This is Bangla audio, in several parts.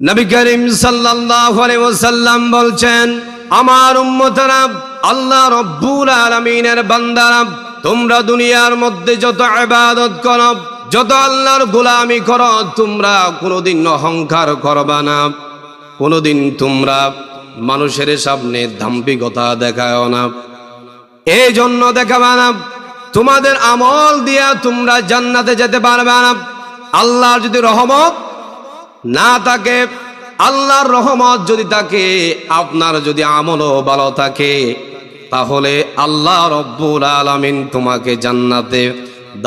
নবী করিম সাল্লাল্লাহু আলাইহি ওয়াসাল্লাম বলছেন, আমার উম্মতরা, আল্লাহ রাব্বুল আলামিনের বান্দারা, তোমরা দুনিয়ার মধ্যে যত ইবাদত করো, যত আল্লাহর গোলামি করো, তোমরা কোনোদিন অহংকার করবা না, কোনোদিন তোমরা মানুষের সামনে দাম্ভিকতা দেখাও না। এই জন্য দেখাবা না, তোমাদের আমল দিয়া তোমরা জান্নাতে যেতে পারবে না। আল্লাহর যদি রহমত না থাকে, আল্লাহর রহমত যদি থাকে, আপনার যদি আমলও ভালো থাকে, তাহলে আল্লাহ রব্বুল আলামিন তোমাকে জান্নাতে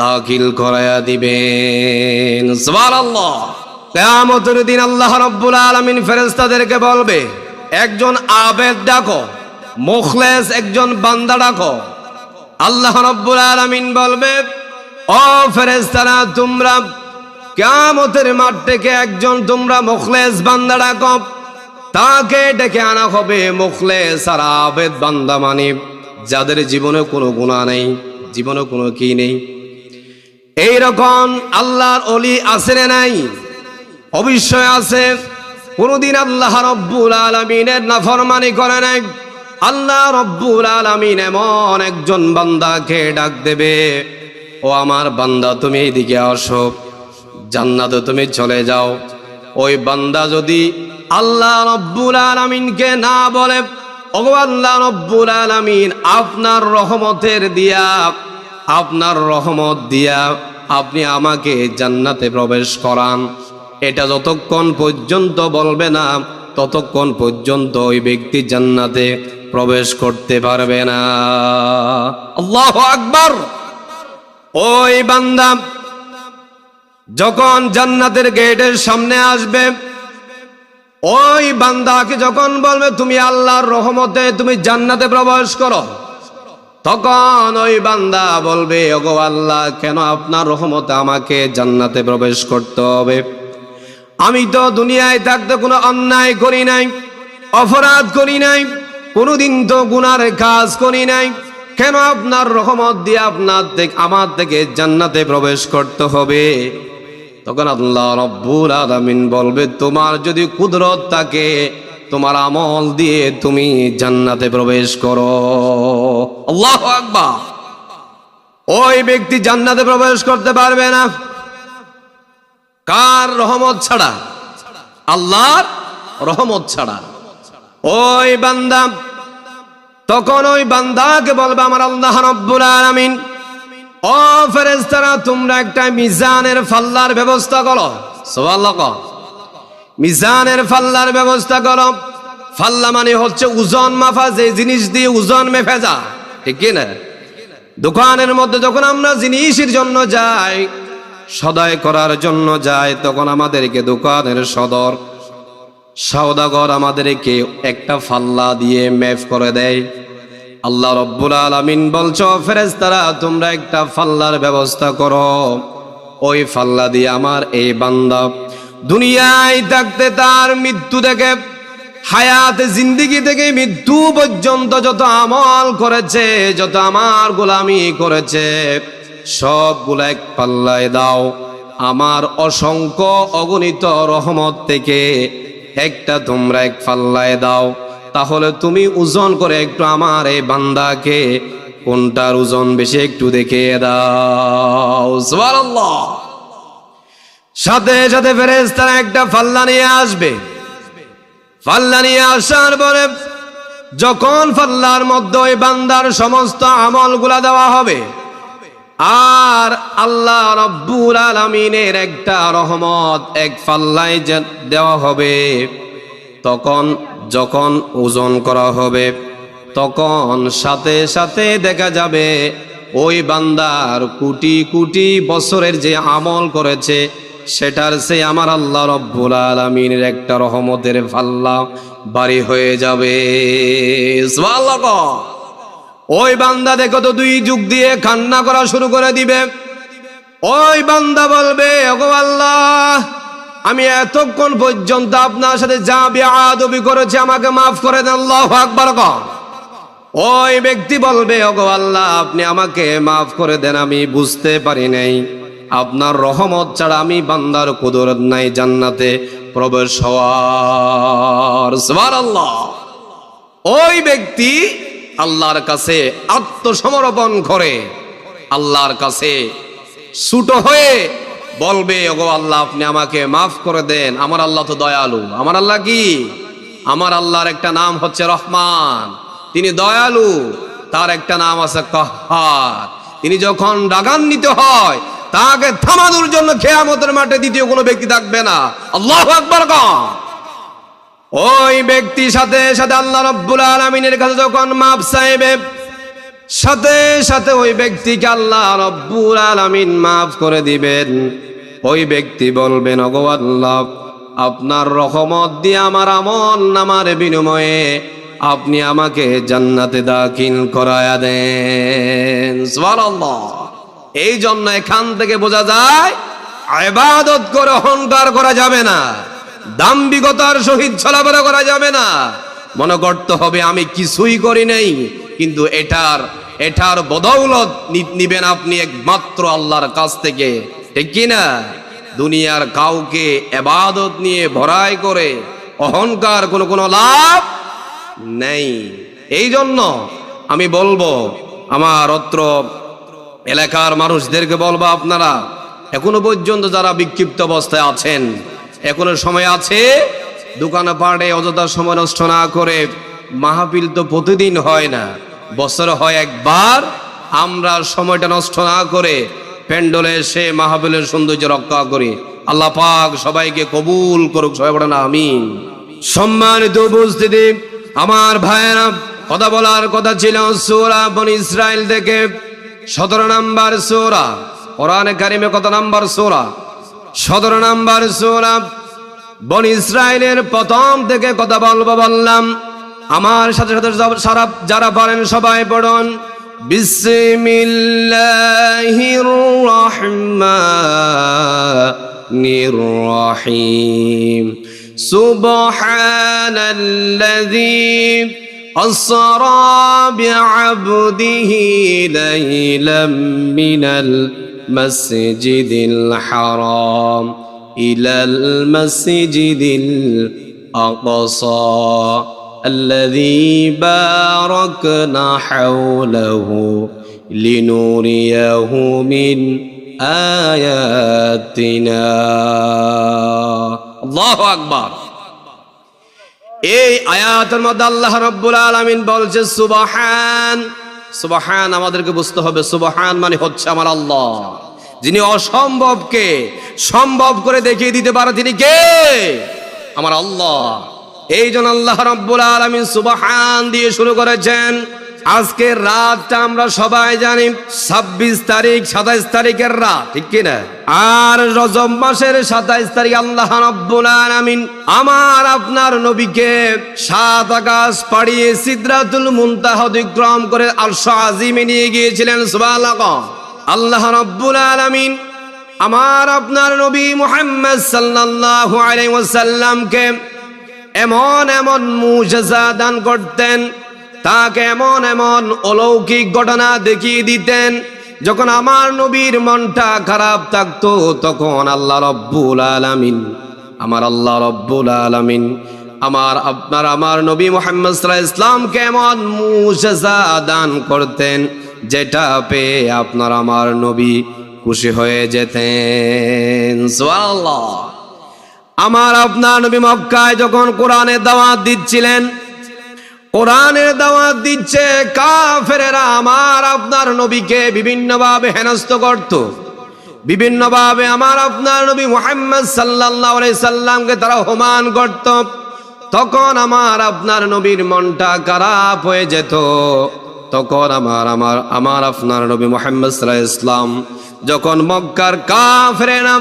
দাখিল করায়া দিবেন। সুবহানাল্লাহ। কিয়ামতের দিন আল্লাহ রব্বুল আলামিন ফেরেশতাদেরকে বলবে, একজন আবেদ ডাকো, মুখলেস একজন বান্দা ডাকো। আল্লাহ রব্বুল আলামিন বলবে, ও ফেরেশতারা, তোমরা কিয়ামতের মাঠ থেকে একজন তোমরা মুখলেস বান্দা ডাকো। তাকে ডেকে আনা হবে। মুখলেস আর আবেদ বান্দা মানে যাদের জীবনে কোনো গুনাহ নেই, জীবনে কোনো কি নেই। এইরকম আল্লাহর ওলি আছে না নাই? অবশ্যই আছে। কোনদিন আল্লাহ রব্বুল আলামিনের নাফরমানি করে নাই। আল্লাহ রব্বুল আলামিন এমন একজন বান্দাকে ডাক দেবে, ও আমার বান্দা, তুমি এইদিকে আসো, জান্নাতে তুমি চলে যাও। ওই বান্দা যদি আল্লাহ রব্বুল আলামিনকে না বলে, ওগো আল্লাহ রব্বুল আলামিন, আপনার রহমতের দিয়া, আপনার রহমত দিয়া আপনি আমাকে জান্নাতে প্রবেশ করান, এটা যতক্ষণ পর্যন্ত বলবে না, ততক্ষণ পর্যন্ত ওই ব্যক্তি জান্নাতে প্রবেশ করতে পারবে না। আল্লাহু আকবার। ওই বান্দা যখন জান্নাতের গেটের সামনে আসবে, ওই বান্দাকে যখন বলবে, তুমি আল্লাহর রহমতে তুমি জান্নাতে প্রবেশ করো, তখন ওই বান্দা বলবে, ওগো আল্লাহ, কেন আপনার রহমতে আমাকে জান্নাতে প্রবেশ করতে হবে? আমি তো দুনিয়ায় থাকতে কোনো অন্যায় করি নাই, অপরাধ করি নাই, কোনোদিন তো গুনার কাজ করি নাই, কেন আপনার রহমত দিয়ে আমার থেকে জান্নাতে প্রবেশ করতে হবে? তখন আল্লাহ রব্বুল আলামিন বলবে, তোমার যদি কুদরত থাকে, তোমার আমল দিয়ে তুমি জান্নাতে প্রবেশ করো। আল্লাহু আকবার। ওই ব্যক্তি জান্নাতে প্রবেশ করতে পারবে না। কার রহমত ছাড়া? আল্লাহর রহমত ছাড়া। ওই বান্দা তখন ওই বান্দাকে বলবে, আমার আল্লাহ রব্বুল আলামিন, ও ফেরেশতারা, তোমরা একটা মিজানের ফাল্লার ব্যবস্থা করো। সুবহানাল্লাহ। মিজানের ফাল্লার ব্যবস্থা করো। ফাল্লা মানে হচ্ছে ওজন মাপা, যে জিনিস দিয়ে ওজন মেপে যা, ঠিক কি না? দোকানের মধ্যে যখন আমরা জিনিসের জন্য যাই, সদাই করার জন্য যাই, তখন আমাদেরকে দোকানের সওদাগর আমাদেরকে একটা ফাল্লা দিয়ে মেপ করে দেয়। আল্লাহ রব্বুল আলামিন বলছো, ফেরেশতারা, তোমরা একটা ফাল্লার ব্যবস্থা করো। ওই ফাল্লা দিয়ে আমার এই বান্দা দুনিয়ায় থাকতে তার মৃত্যু থেকে, হায়াতে জিন্দেগি থেকে মৃত্যু পর্যন্ত যত আমল করেছে, যত আমার গোলামি করেছে, সবগুলা এক পাল্লায় দাও। আমার অসংখ্য অগণিত রহমত থেকে একটা তোমরা এক পাল্লায় দাও। তাহলে তুমি ওজন করে একটু আমার এই বান্দাকে কোনটার ওজন বেশি একটু দেখে দাও। সুবহানাল্লাহ। সাথে সাথে ফেরেশতারা একটা পাল্লা নিয়ে আসবে। পাল্লা নিয়ে আসার পরে যখন পাল্লার মধ্যে ওই বান্দার সমস্ত আমলগুলা দেওয়া হবে, আর আল্লাহ রব্বুল আলামিনের একটা রহমত এক পাল্লায় দেওয়া হবে, তখন যখন ওজন করা হবে, তখন সাথে সাথে দেখা যাবে ওই বান্দার কোটি কোটি বছরের যে আমল করেছে, সেটার সে আমার আল্লাহ রব্বুল আলামিনের একটা রহমতের পাল্লা ভারী হয়ে যাবে। সুবহানাল্লাহ। ওই বান্দা দেখো তো 2 যুগ দিয়ে কান্না করা শুরু করে দিবে। ওই বান্দা বলবে, ওগো আল্লাহ, আমি এতক্ষণ পর্যন্ত আপনার সাথে যা বেয়াদবি করেছি, আমাকে মাফ করে দেন। আল্লাহু আকবার। ওই ব্যক্তি বলবে, ওগো আল্লাহ, আপনি আমাকে মাফ করে দেন, আমি বুঝতে পারি নাই, আপনার রহমত ছাড়া আমি বান্দার কুদরত নাই জান্নাতে প্রবেশ হওয়ার। সুবহানাল্লাহ। ওই ব্যক্তি আল্লাহর কাছে আত্মসমর্পণ করে আল্লাহর কাছে ছোট হয়ে বলবে, ওগো আল্লাহ, আপনি আমাকে মাফ করে দেন। আমার আল্লাহ তো দয়ালু। আমার আল্লাহ কি? আমার আল্লাহর একটা নাম হচ্ছে রহমান, তিনি দয়ালু। তার একটা নাম আছে কাহ্হার। তিনি যখন রাগান্বিত হয় তাকে থামানোর জন্য কিয়ামতের মাঠে দ্বিতীয় কোনো ব্যক্তি থাকবে না। আল্লাহু আকবার। ওই ব্যক্তির সাথে সাথে আল্লাহ রাব্বুল আলামিনের কাছে যখন মাফ চাইবে, সাথে সাথে ওই ব্যক্তিকে আল্লাহ রাব্বুল আলামিন মাফ করে দিবেন। ওই ব্যক্তি বলবেন, ওগো আল্লাহ, আপনার রহমত দিয়ে আমার আমল নামার বিনিময়ে আপনি আমাকে জান্নাতে দাখিল করায়া দেন। সুবহানাল্লাহ। এই জন্য এখান থেকে বোঝা যায় ইবাদত করে অহংকার করা যাবে না, দাম্ভিকতার সহিত চলাফেরা করা যাবে না। মনে করতে হবে আমি কিছুই করি নাই, কিন্তু এটার বদৌলত নিবেন আপনি একমাত্র আল্লাহর কাছ থেকে, ঠিক কি না? দুনিয়ার কাউকে ইবাদত নিয়ে ভরাই করে অহংকার কোনো লাভ নেই। এই জন্য আমি বলবো, আমার অত্র এলাকার মানুষদেরকে বলবো, আপনারা এখনো পর্যন্ত যারা বিক্ষিপ্ত অবস্থায় আছেন, এখনো সময় আছে। দোকানে পাড়ে অযথা সময় নষ্ট না করে, মাহফিল তো প্রতিদিন হয় না, বছরে হয় একবার। আমরা সময়টা নষ্ট না করে প্যান্ডেলে এসে মাহফিলের সৌন্দর্য রক্ষা করি। আল্লাহ পাক সবাইকে কবুল করুক। সবাই বলেন আমিন। সম্মানিত উপস্থিতি, আমার ভাইয়েরা, কথা বলার কথা ছিল সূরা বনী ইসরাইল থেকে 17 নম্বর সূরা। কোরআনে কারিমে কত নম্বর সূরা? 17 নম্বর সূরা বনী ইসরাইলের প্রথম থেকে কথা বললাম। আমার সাথে সাথে যারা পারেন সবাই পড়ুন। বিসমিল্লাহির রহমানির রহিম। সুবহানাল্লাযী আসরা বিআবদিহি লাইলাম মিনাল মাসজিদিল হারাম ইলাল মাসজিদিল আকসা الذي باركنا حوله لنريه من آياتنا الله أكبر। এই আয়াতের মধ্যে আল্লাহ রাব্বুল আলামিন বলছে সুবহান। সুবহান আমাদেরকে বুঝতে হবে, সুবহান মানে হচ্ছে আমার আল্লাহ, যিনি অসম্ভবকে সম্ভব করে দেখিয়ে দিতে পারে। তিনি কে? আমার আল্লাহ। এই জন্য আল্লাহ রাব্বুল আলামিন সুবহান দিয়ে শুরু করেছেন। আজকের রাতটা আমরা সবাই জানি 26 তারিখ, 27 তারিখের রাত, ঠিক কিনা? আর রজব মাসের 27 তারিখ আল্লাহ রাব্বুল আলামিন আমার আপনার নবীকে 7 আকাশ পাড়িয়ে সিদরাতুল মুনতাহা অতিক্রম করে আরশ আজিমে নিয়ে গিয়েছিলেন। সুবহানাল্লাহ। আল্লাহ রাব্বুল আলামিন আমার আপনার নবী মুহাম্মদ সাল্লাল্লাহু আলাইহি ওয়াসাল্লামকে এমন এমন মুজিজা দান করতেন, তাকে এমন এমন অলৌকিক ঘটনা দেখিয়ে দিতেন। যখন আমার নবীর মনটা খারাপ থাকতো, তখন আল্লাহ রাব্বুল আলামিন, আমার আল্লাহ রাব্বুল আলামিন আমার নবী মুহাম্মদ সাল্লাল্লাহু আলাইহি ওয়াসাল্লামকে এমন মুজিজা দান করতেন, যেটা পেয়ে আপনার আমার নবী খুশি হয়ে যেতেন। সুবহানাল্লাহ। আমার আপনার নবী মক্কায় যখন কোরআনের দাওয়াত দিচ্ছিলেন, কোরআনের দাওয়াত দিচ্ছে, কাফেরেরা আমার আপনার নবীকে বিভিন্নভাবে হেনস্থ করত, বিভিন্নভাবে আমার আপনার নবী মুহাম্মদ সাল্লাল্লাহু আলাইহি সাল্লামকে তারা অপমান করত। তখন আমার আপনার নবীর মনটা খারাপ হয়ে যেত। তখন আমার আপনার নবী মুহাম্মদ সাল্লাল্লাহু আলাইহি সাল্লাম যখন মক্কার কাফেরেরা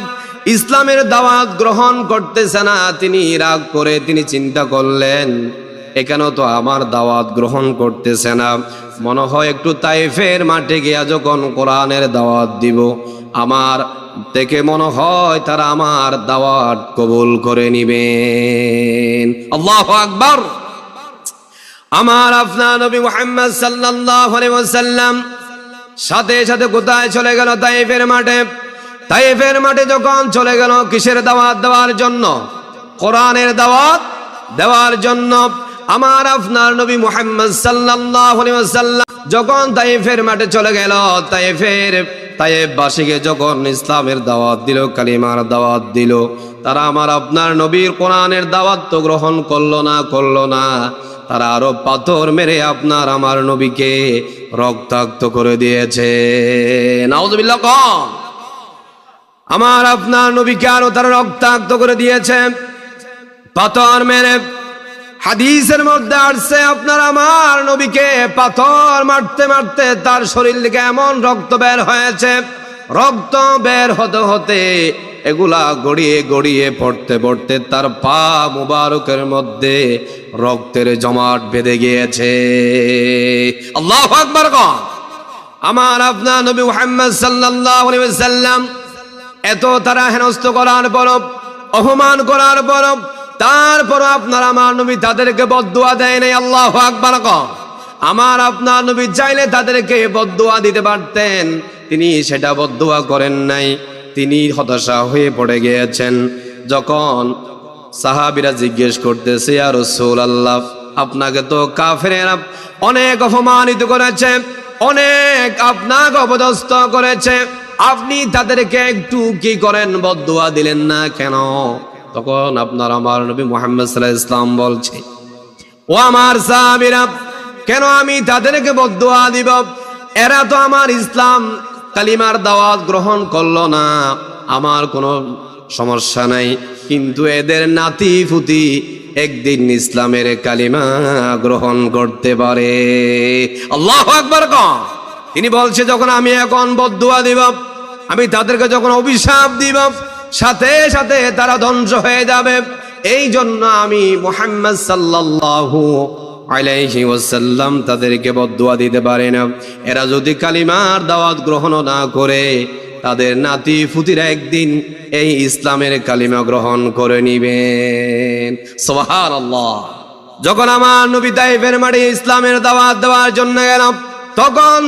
ইসলামের দাওয়াত গ্রহণ করতেছে না, তিনি রাগ করে তিনি চিন্তা করলেন, এখানেও তো আমার দাওয়াত গ্রহণ করতেছে না, মনে হয় একটু তাইফের মাঠে গিয়া যখন কোরআনের দাওয়াত দিব, আমার থেকে মনে হয় তারা আমার দাওয়াত কবুল করে নিবেন। আল্লাহু আকবার। আমার আপনার নবী মুহাম্মদ সাল্লাল্লাহু আলাইহি ওয়াসাল্লাম সাথে সাথে কোথায় চলে গেল? তাইফের মাঠে। তাইফের মাঠে যখন চলে গেল কিসের দাওয়াত দেওয়ার জন্য? কোরআনের দাওয়াত দেওয়ার জন্য আমার আপনার নবী মুহাম্মদ সাল্লাল্লাহু আলাইহি ওয়াসাল্লাম যখন তায়েফের মাঠে চলে গেল, তায়েফবাসীকে যখন ইসলামের দাওয়াত দিল, কালিমার দাওয়াত দিল, তারা আমার আপনার নবীর কোরআনের দাওয়াত তো গ্রহণ করলো না, তারা আরো পাথর মেরে আপনার আমার নবীকে রক্তাক্ত করে দিয়েছে। নাউযুবিল্লাহ। আমার আপনার নবীকে আরো তারা রক্তাক্ত করে দিয়েছে পাথর মেরে। হাদিসের মধ্যে আসছে আপনার আমার নবীকে পাথর মারতে মারতে তার শরীর থেকে এমন রক্ত বের হয়েছে, রক্ত বের হতে হতে এগুলা গড়িয়ে গড়িয়ে পড়তে পড়তে তার পা মুবারকের মধ্যে রক্তের জমাট বেঁধে গিয়েছে। আল্লাহু আকবার। আমার আপনার নবী মুহাম্মদ সাল্লাল্লাহু আলাইহি ওয়াসাল্লাম এত তারা হেনস্থ করার পর, অপমান করার পর, তারপর আপনার আমার নবী তাদেরকে বদদুয়া দেয় নাই। আল্লাহু আকবার। আমার আপনার নবী চাইলে তাদেরকে বদদুয়া দিতে পারতেন, তিনি সেটা বদদুয়া করেন নাই। তিনি হতাশা হয়ে পড়ে গিয়েছেন। যখন সাহাবীরা জিজ্ঞেস করতেছে, ইয়া রাসূলুল্লাহ, আপনাকে তো কাফেরেরা অনেক অপমানিত করেছে, অনেক আপনাকে অপদস্থ করেছে, আপনি তাদেরকে একটু কি করেন, বদদুয়া দিলেন না কেন? তখন আপনার আমার নবী মুহাম্মদ সাল্লাল্লাহু আলাইহি ওয়াসাল্লাম বলছে, ও আমার সাহাবীরা, কেন আমি তাদেরকে বদদুয়া দিব? এরা তো আমার ইসলাম কালিমার দাওয়াত গ্রহণ করলো না, আমার কোনো সমস্যা নাই, কিন্তু এদের নাতি ফুতি একদিন ইসলামের কালিমা গ্রহণ করতে পারে। আল্লাহু আকবার। তিনি বলছে, যখন আমি এখন বদদুয়া দিব, আমি তাদেরকে যখন অভিশাপ দিব, সাথে সাথে তারা ধ্বংস হয়ে যাবে। এই জন্য আমি মুহাম্মদ সাল্লাল্লাহু আলাইহি ওয়াসাল্লাম তাদেরকে বদদুয়া দিতে পারি না। এরা যদি কালিমার দাওয়াত গ্রহণ না করে, তাদের নাতি ফুতিরা একদিন এই ইসলামের কালিমা গ্রহণ করে নিবেন। সুবহানাল্লাহ। যখন আমার নবী তায়েফের মাঠে ইসলামের দাওয়াত দেওয়ার জন্য গেলাম, তখন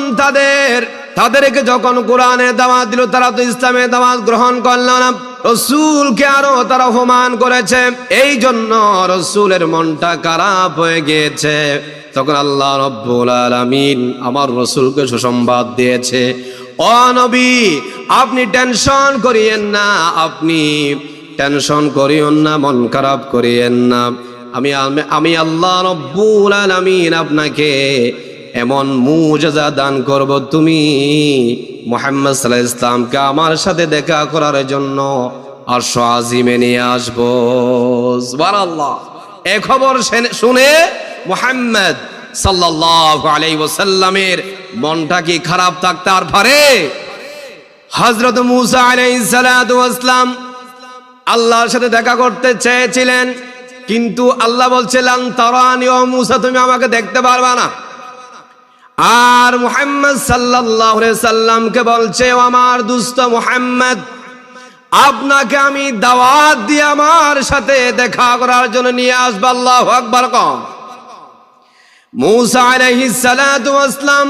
তাদেরকে যখন কোরআনের দাওয়াত দিল, তারা তো ইসলামের দাওয়াত গ্রহণ করল না, রাসূলকে আরো তারা অপমান করেছে। এই জন্য রাসূলের মনটা খারাপ হয়ে গিয়েছে। তখন আল্লাহ রাব্বুল আলামিন আমার রাসূলকে সুসংবাদ দিয়েছে, ও নবী, আপনি টেনশন করিয়েন না, আপনি টেনশন করিয়েন না, মন খারাপ করিয়েন না। আমি আল্লাহ রাব্বুল আলামিন আপনাকে এমন মুজিজা দান করব, তুমি মুহাম্মদ সাল্লাল্লাহু আলাইহি ওয়াসাল্লামকে আমার সাথে দেখা করার জন্য আরশ আজিমে নিয়ে আসবো। সুবহানাল্লাহ। এই খবর শুনে মুহাম্মদ সাল্লাল্লাহু আলাইহি ওয়াসাল্লামের মনটা কি খারাপ থাকতে আর পারে? হযরত মূসা আলাইহিস সালাতু ওয়াস সালাম আল্লাহর সাথে দেখা করতে চেয়েছিলেন, কিন্তু আল্লাহ বলছে, লান তারানি, ও মূসা, তুমি আমাকে দেখতে পারবা না। আর মুহাম্মদ সাল্লাল্লাহু আলাইহি সাল্লামকে বলছে, ও আমার দুস্থ মুহাম্মদ, আপনাকে আমি দাওয়াত দিয়ে আমার সাথে দেখা করার জন্য নিয়ে আসবো। আল্লাহু আকবার। মূসা আলাইহিস সালাতু ওয়াস সালাম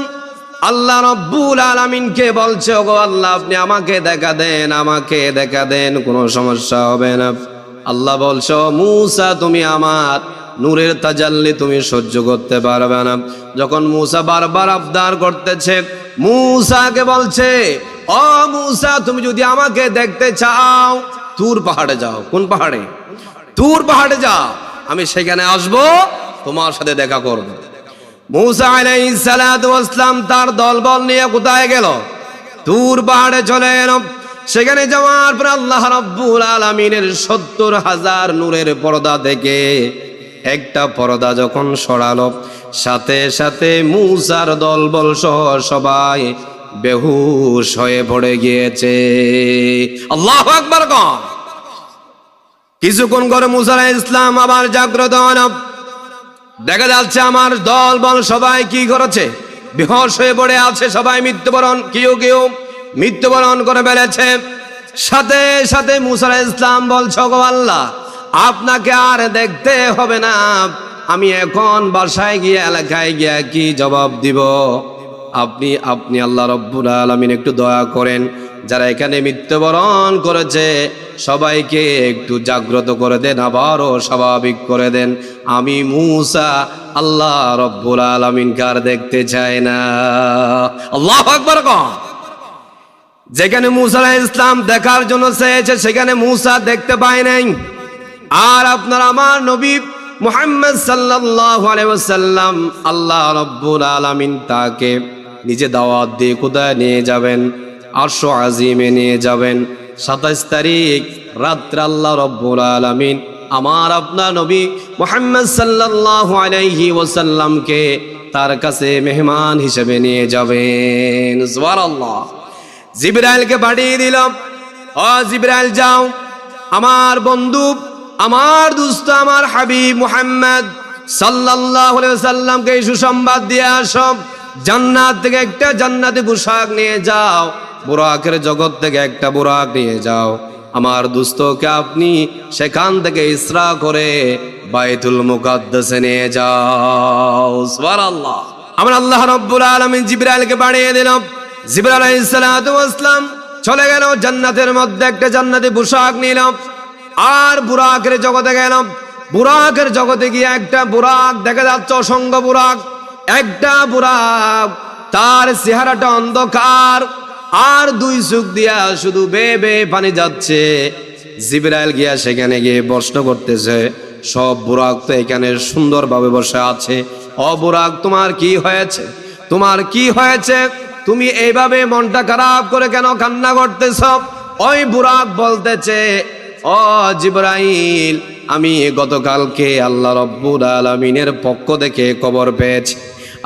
আল্লাহ রাব্বুল আলামিনকে বলছে, ওগো আল্লাহ, আপনি আমাকে দেখা দেন, কোনো সমস্যা হবে না। আল্লাহ বলছে, মূসা, তুমি আমার নূরের তাজাল্লি তুমি সহ্য করতে পারবে না। যখন মূসা বারবার আবদার করতেছে, মূসাকে বলছে, ও মূসা, তুমি যদি আমাকে দেখতে চাও, তুর পাহাড়ে যাও। কোন পাহাড়ে? তুর পাহাড়ে যাও, আমি সেখানে আসবো, তোমার সাথে দেখা করব। মূসা আলাইহিস সালাতু ওয়াস সালাম তার দলবল নিয়ে কোথায় গেল? তুর পাহাড়ে চলে এলো। সেখানে যাওয়ার পর আল্লাহ রাব্বুল আলামিনের ৭০,০০০ নূরের পর্দা থেকে একটা পর্দা যখন সরালো, সাথে সাথে মূসার দলবল সহ সবাই বেহুশ হয়ে পড়ে গিয়েছে। আল্লাহু আকবার। কিছুক্ষণ করে মূসা আলাইহিস সালাম আবার জাগ্রত হন। দেখা যাচ্ছে আমার দলবল সবাই কি করেছে? বেহুশ হয়ে পড়ে আছে, সবাই কেউ মৃত্যুবরণ করে ফেলেছে। সাথে সাথে মূসা আলাইহিস সালাম বলছে, ওগো আল্লাহ, আপনাকে আর দেখতে হবে না, আমি এখন বাসায় গিয়ে এলাকায় গিয়ে কি জবাব দিব? আপনি আল্লাহ রাব্বুল আলামিন একটু দয়া করেন, যারা এখানে মৃত্যুবরণ করেছে সবাইকে একটু জাগ্রত করে দেন, আবারও স্বাভাবিক করে দেন। আমি মূসা আল্লাহ রব্বুল আলামিনকে আর দেখতে চাই না। আল্লাহু আকবার। যেখানে মূসা আলাইহিস সালাম দেখার জন্য চেয়েছে সেখানে মূসা দেখতে পায় নাই। আর আপনার আমার নবী মুহাম্মদ সাল্লাল্লাহু আলাইহি ওয়াসাল্লাম আল্লাহ রাব্বুল আলামিন তাকে নিজে দাওয়াত দিয়ে কোথায় নিয়ে যাবেন? আরশ আজিমে নিয়ে যাবেন। 27 তারিখ রাত্রে আল্লাহ রাব্বুল আলামিন আমার আপনার নবী মুহাম্মদ সাল্লাল্লাহু আলাইহি ওয়াসাল্লামকে তার কাছে মেহমান হিসেবে নিয়ে যাবেন। সুবহানাল্লাহ। জিবরাইলকে পাঠিয়ে দিলাম, ও জিবরাইল যাও আমার বন্ধু, আমার দুস্ত, আমার হাবিব মুহাম্মদ সাল্লাল্লাহু আলাইহি ওয়াসাল্লামকে সুসংবাদ দিয়ে আসো। জান্নাত থেকে একটা জান্নাতি পোশাক নিয়ে যাও, বুরাকের জগৎ থেকে একটা বুরাক নিয়ে যাও। আমার দুস্তকে আপনি সেখান থেকে ইসরা করে বাইতুল মুকাদ্দাসে নিয়ে যাও। সুবহানাল্লাহ। আমরা আল্লাহ রাব্বুল আলামিন জিবরাইলকে পাঠিয়ে দিলাম। জিবরাইল আলাইহিস সালাতু ওয়াস সালাম চলে গেল জান্নাতের মধ্যে একটা জান্নাতি পোশাক নিল আর বুরাকের জগতে গেল। বুরাকের জগতে গিয়ে একটা বুরাক দেখা যাচ্ছে, অসংখ্য বুরাক। একটা বুরাক তার চেহারাটা অন্ধকার আর দুই চোখ দিয়া শুধু বেয়ে বেয়ে পানি যাচ্ছে। জিবরাইল গিয়া সেখানে গিয়ে প্রশ্ন করতেছে, সব বুরাক তো এখানে সুন্দরভাবে বসে আছে, ও বুরাক তোমার কি হয়েছে? তোমার কি হয়েছে? তুমি এইভাবে মনটা খারাপ করে কেন কান্না করতেছ? ওই বুরাক বলতেছে, ও জিবরাইল, আমি গতকালকে আল্লাহ রব্বুল আলামিনের পক্ষ থেকে খবর পেয়েছি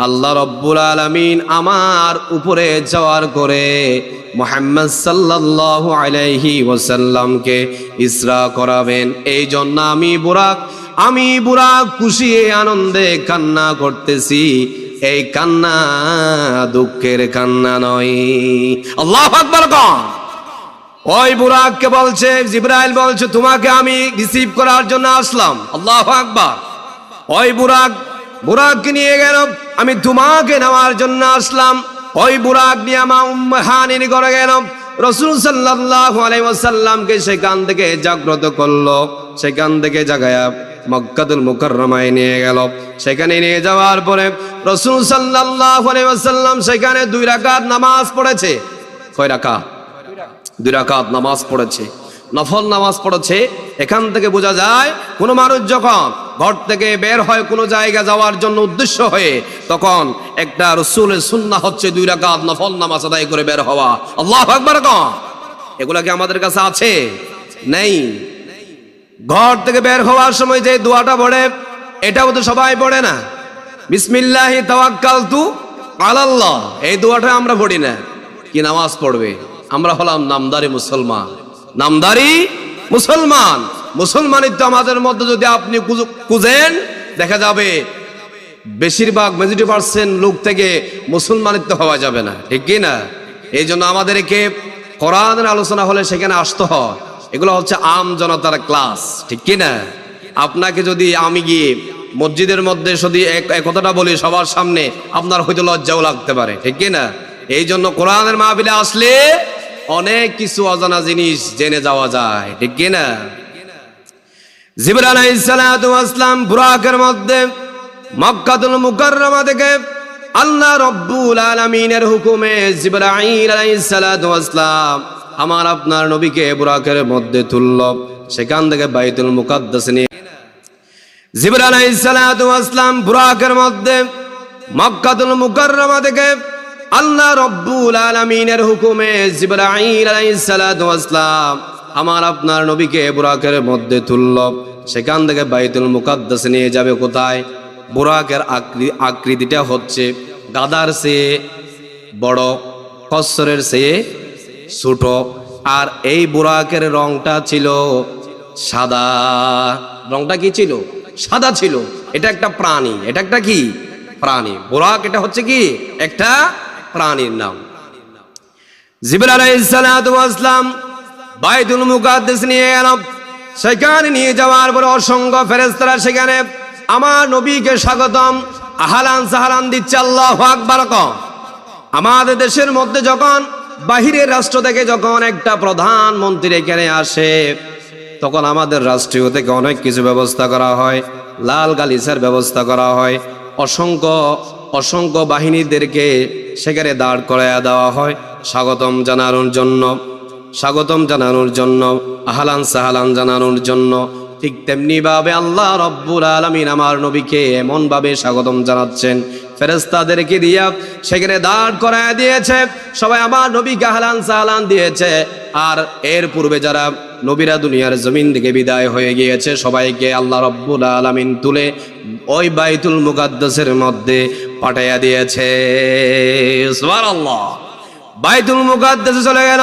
আল্লাহ রব্বুল আলামিন আমার উপরে যাওয়ার করে মুহাম্মদ সাল্লাল্লাহু আলাইহি ওয়াসাল্লামকে ইসরা করাবেন। এই জন্য আমি বুরাক খুশি আনন্দে কান্না করতেছি। এই কান্না দুঃখের কান্না নয়। আল্লাহু আকবার। ওই বুরাককে বলছে, জিবরাইল বলছে, তোমাকে আমি রিসিভ করার জন্য আসলাম। আল্লাহু আকবার। ওই বুরাককে নিয়ে গেল, আমি তোমাকে নেওয়ার জন্য আসলাম। ওই বুরাক নিয়ে মা উম্মে হানির ঘরে গেল। রাসূল সাল্লাল্লাহু আলাইহি ওয়াসাল্লামকে সেখান থেকে জাগ্রত করলো, সেখান থেকে জাগায়া মক্কাতুল মুকাররমায় নিয়ে গেল। সেখানে নিয়ে যাওয়ার পরে রাসূল সাল্লাল্লাহু আলাইহি ওয়াসাল্লাম সেখানে 2 রাকাত নামাজ পড়েছে। কয় রাকাত? 2 রাকাত নামাজ পড়েছে, নফল নামাজ পড়েছে। এখান থেকে বোঝা যায় কোনো মানুষ যখন ঘর থেকে বের হয় কোনো জায়গা যাওয়ার জন্য উদ্দেশ্য হয়ে, তখন একটা রাসূলের সুন্নাহ হচ্ছে 2 রাকাত নফল নামাজ আদায় করে বের হওয়া। আল্লাহু আকবার। এগুলা কি আমাদের কাছে আছে? নেই। ঘর থেকে বের হওয়ার সময় যে দোয়াটা পড়ে, এটাও তো সবাই পড়ে না। বিসমিল্লাহি তাওয়াক্কালতু আলাল্লাহ, এই দোয়াটা আমরা পড়ি না। কি নামাজ পড়বে? আমরা হলাম নামদারি মুসলমান। নামদারি মুসলমান। মুসলমানিত্ব আমাদের মধ্যে যদি আপনি খুঁজেন, দেখা যাবে বেশিরভাগ মেজরিটি% লোক থেকে মুসলমানিত্ব হওয়া যাবে না, ঠিক কি না? এই জন্য আমাদেরকে কোরআনের আলোচনা হলে সেখানে আসতে হয়। এগুলো হচ্ছে আম জনতার ক্লাস, ঠিক কি না? আপনাকে যদি আমি গিয়ে মসজিদের মধ্যে যদি এক কথাটা বলি সবার সামনে, আপনার হয়তো লজ্জাও লাগতে পারে, ঠিক কি না? এই জন্য কোরআনের মাহফিলে আসলে অনেক কিছু অজানা জিনিস জেনে যাওয়া যায়, ঠিক কি না? জিবরাইল আলাইহিস সালাতু ওয়াস সালাম বুরাকের মধ্যে মক্কাতুল মুকাররমা থেকে আল্লাহ রাব্বুল আলামিনের হুকুমে জিবরাইল আলাইহিস সালাতু ওয়াস সালাম আমার আপনার নবীকে বুরাকের মধ্যে তুলল। সেখান থেকে বাইতুল মুকাদ্দাস নিয়ে জিবরাইল আলাইহিস সালাতু ওয়াস সালাম বুরাকের মধ্যে মক্কাতুল মুকাররমা থেকে আল্লাহ রাব্বুল আলামিনের হুকুমে জিবরাইল আলাইহিস সালাতু ওয়াস সালাম আমার আপনার নবীকে বুরাকের মধ্যে তুলল। সেখান থেকে বাইতুল মুকাদ্দাস নিয়ে যাবে কোথায়? বুরাকের আকৃতিটা হচ্ছে গাদার চেয়ে বড়, কচ্ছরের চেয়ে ছোট। আর এই বুরাকের রংটা ছিল সাদা। রংটা কি ছিল? সাদা ছিল। এটা একটা প্রাণী। এটা একটা কি প্রাণী? বুরাক এটা হচ্ছে কি একটা প্রাণীর নাম। জিবরাইল আলাইহিস সালাতু ওয়াস সালাম বাইতুল মুকাদ্দাস নিয়ে গেল। সেখানে নিয়ে যাওয়ার পরে অসংখ্য ফেরেশতারা সেখানে আমার নবীকে স্বাগতম, আহলান সাহলান দিচ্ছে। আল্লাহু আকবার। আমাদের দেশের মধ্যে যখন বাহিরের রাষ্ট্র থেকে যখন একটা প্রধানমন্ত্রী এখানে আসে, তখন আমাদের রাষ্ট্রীয় থেকে অনেক কিছু ব্যবস্থা করা হয়, লাল গালিচার ব্যবস্থা করা হয়, অসংখ্য অসংখ্য বাহিনীদেরকে সেখানে দাঁড় করাইয়া দেওয়া হয় স্বাগতম জানানোর জন্য, আহলান সাহালান জানানোর জন্য। ঠিক তেমনি ভাবে আল্লাহ রব্বুল আলামিন আমার নবীকে এমন ভাবে স্বাগতম জানাচ্ছেন, ফেরেশতাদেরকে দিয়া সেখানে দাঁড় করায় দিয়েছে, সবাই আমার নবীকে আহলান সাহালান দিয়েছে। আর এর পূর্বে যারা নবীরা দুনিয়ার জমিন থেকে বিদায় হয়ে গিয়েছে, সবাইকে আল্লাহ রব্বুল আলামিন তুলে ওই বাইতুল মুকাদ্দাসের মধ্যে পাঠাইয়া দিয়েছে। সুবহানাল্লাহ। বাইতুল মুকাদ্দাসে চলে গেল।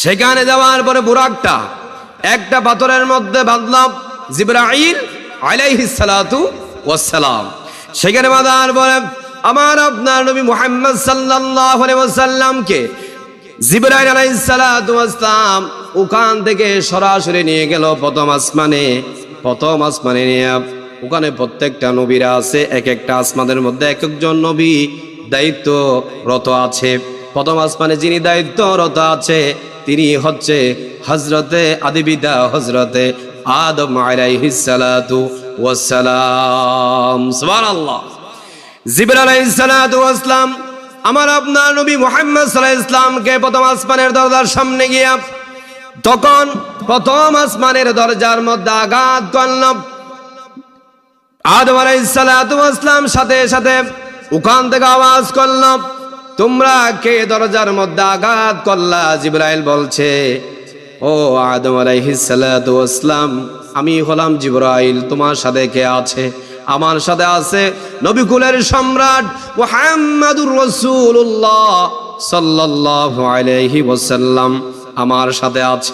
সেখানে যাওয়ার পরে বুরাকটা একটা পাথরের মধ্যে বাঁধলাম, জিবরাইল আলাইহিস সালাতু ওয়াস সালাম। সেখানে বাঁধার পরে আমার আপনার নবী মুহাম্মদ সাল্লাল্লাহু আলাইহি ওয়াসাল্লামকে জিবরাইল আলাইহিস সালাতু ওয়াস সালাম ওখান থেকে সরাসরি নিয়ে গেল প্রথম আসমানে নিয়ে। ওখানে প্রত্যেকটা নবীরা আছে, এক একটা আসমানের মধ্যে এক একজন নবী দায়িত্বরত আছে। প্রথম আসমানে যিনি দায়িত্বরত আছে তিনি হচ্ছে হযরতে আদিবিদা হযরতে আদম আলাইহিস সালাতু ওয়াস সালাম। সুবহানাল্লাহ। জিবরাইল আলাইহিস সালাতু ওয়াস সালাম আমার আপনার নবী মুহাম্মদ সাল্লাল্লাহু আলাইহি ওয়াসাল্লামকে প্রথম আসমানের দরজার সামনে গিয়া তখন প্রথম আসমানের দরজার মধ্যে আঘাত করল। আদম আলাইহিস সালাতু ওয়াস সালাম সাথে সাথে ওখান থেকে আওয়াজ করল, তোমরা কে দরজার মধ্যে আঘাত করলা? জিবরাইল বলছে, ও আদম আলাইহিস সালাতু ওয়াস সালাম, আমি হলাম জিবরাইল। তোমার সাথে কে আছে? আমার সাথে আছে নবী কুলের সম্রাট মুহাম্মাদুর রাসূলুল্লাহ সাল্লাল্লাহু আলাইহি ওয়াসাল্লাম আমার সাথে আছে।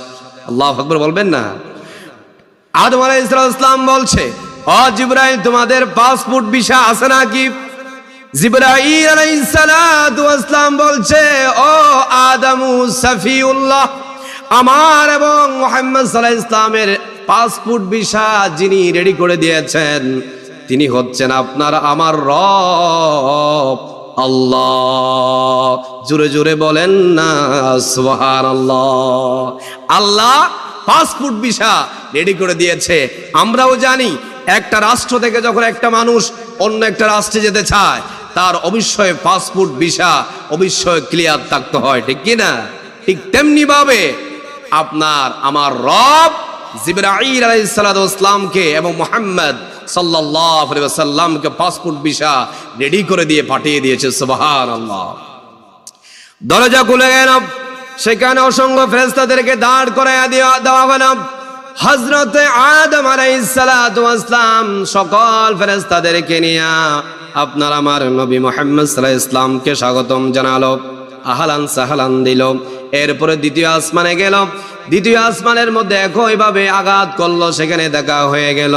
আল্লাহু আকবার বলবেন না? আদম আলাইহিস সালাম বলছে, ও জিবরাইল, তোমাদের পাসপোর্ট ভিসা আছে নাকি? জিবরাইল আলাইহিস সালাতু ওয়াস সালাম বলছে, ও আদমু সাফিউল্লাহ, আমার এবং মুহাম্মদ সাল্লাল্লাহু আলাইহি ওয়াসাল্লামের পাসপোর্ট ভিসা যিনি রেডি করে দিয়েছেন তিনি হচ্ছেন আপনার আমার রব আল্লাহ। জোরে জোরে বলেন না সুবহানাল্লাহ। আল্লাহ পাসপোর্ট ভিসা রেডি করে দিয়েছে। আমরাও জানি একটা রাষ্ট্র থেকে যখন একটা মানুষ অন্য একটা রাষ্ট্রে যেতে চায়, তার অবশ্যই পাসপোর্ট ভিসা অবশ্যই ক্লিয়ার থাকতে হয়, ঠিক কি না? ঠিক তেমনি ভাবে আপনার আমার রব জিবরাইল আলাইহিস সালাতু ওয়াস সালামকে এবং মুহাম্মদ সাল্লাল্লাহু আলাইহি ওয়াসাল্লামকে পাসপোর্ট ভিসা রেডি করে দিয়ে পাঠিয়ে দিয়েছে। সুবহানাল্লাহ। দরজা খুলে গেল, সেখানে অসংখ্য ফেরেশতাদেরকে দাঁড় করাইয়া দেওয়া হলো। হযরতে আদম আলাইহিস সালাতু ওয়াস সালাম সকল ফেরেশতাদেরকে নিয়ে আপনার আমার নবী মুহাম্মদ সাল্লাল্লাহু আলাইহি ওয়াসাল্লামকে স্বাগতম জানালো, আহলান সাহলান দিল। এরপরে দ্বিতীয় আসমানে গেল। দ্বিতীয় আসমানের মধ্যে একইভাবে আঘাত করলো, সেখানে দেখা হয়ে গেল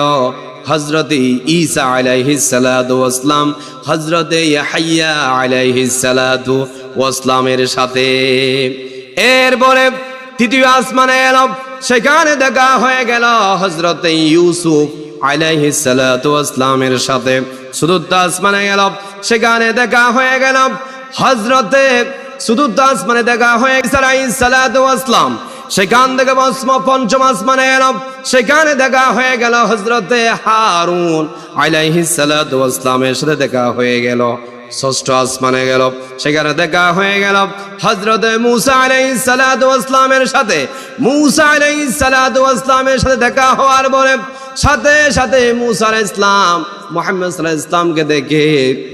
হযরতে ঈসা আলাইহিস সালাতু ওয়াস সালাম হযরতে ইয়াহইয়া আলাইহিস সালাতু ওয়াস সালামের সাথে। এরপরে তৃতীয় আসমানে এলো, সেখানে দেখা হয়ে গেল হযরতে ইউসুফ আলাইহিস সালাতু ওয়াস সালামের সাথে। চতুর্থ আসমানে গেল, সেখানে দেখা হয়ে গেল হযরতে চতুর্থ আসমানে দেখা হয়ে ঈসা আলাইহিস সালাতু ওয়াস সালাম। সেখান থেকে পঞ্চম আসমানে এলো, সেখানে দেখা হয়ে গেল হযরতে হারুন আলাইহিস সালাতু ওয়াস সালামের সাথে দেখা হয়ে গেল। ষষ্ঠ আসমানে গেল, সেখানে দেখা হয়ে গেল হযরতে মুসা আলাইহিস সালাতু ওয়াস সালামের সাথে। মুসা আলাইহিস সালাতু ওয়াস সালামের সাথে দেখা হওয়ার পরে সাথে সাথে মুসা আলাইহিস সালাম মুহাম্মদ সাল্লাল্লাহু আলাইহি ওয়াসাল্লামকে দেখে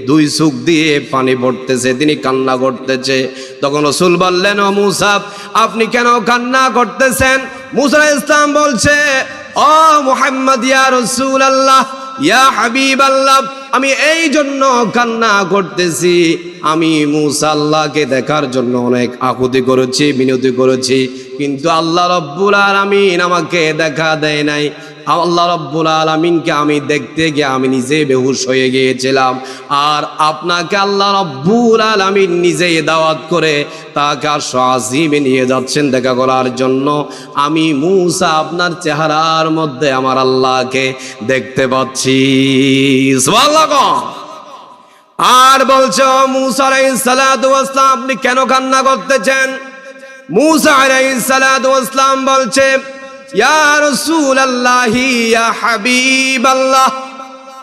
দুই চোখ দিয়ে পানি পড়তেছে, তিনি কান্না করতেছে। তখন রাসূল বললেন, ও মুসা, আপনি কেন কান্না করতেছেন? মুসা আলাইহিস সালাম বলছে, ও মুহাম্মদ ইয়া রাসূলুল্লাহ ইয়া হাবিবাল্লাহ, আমি এই জন্য কান্না করতেছি, আমি মুসা আল্লাহকে দেখার জন্য অনেক আকুতি করেছি, মিনতি করেছি, কিন্তু আল্লাহ রাব্বুল আলামিন আমাকে দেখা দেয় নাই। আল্লাহ রাব্বুল আলামিনকে আমি দেখতে গিয়ে আমি নিজে বেহুশ হয়ে গিয়েছিলাম, আর আপনাকে আল্লাহ রাব্বুল আলামিন নিজেই দাওয়াত করে তাকে আরশ আজিমে নিয়ে যাচ্ছেন দেখা করার জন্য। আমি মুসা আপনার চেহারার মধ্যে আমার আল্লাহকে দেখতে পাচ্ছি। সুবহানাল্লাহ। আর বলছে, ও মুসা আলাইহিস সালাতু ওয়াস সালাম, আপনি কেন কান্না করতেছেন? মুসা আলাইহিস সালাতু ওয়াস সালাম বলছে, ইয়া রাসূলুল্লাহি ইয়া হাবিবাল্লাহ,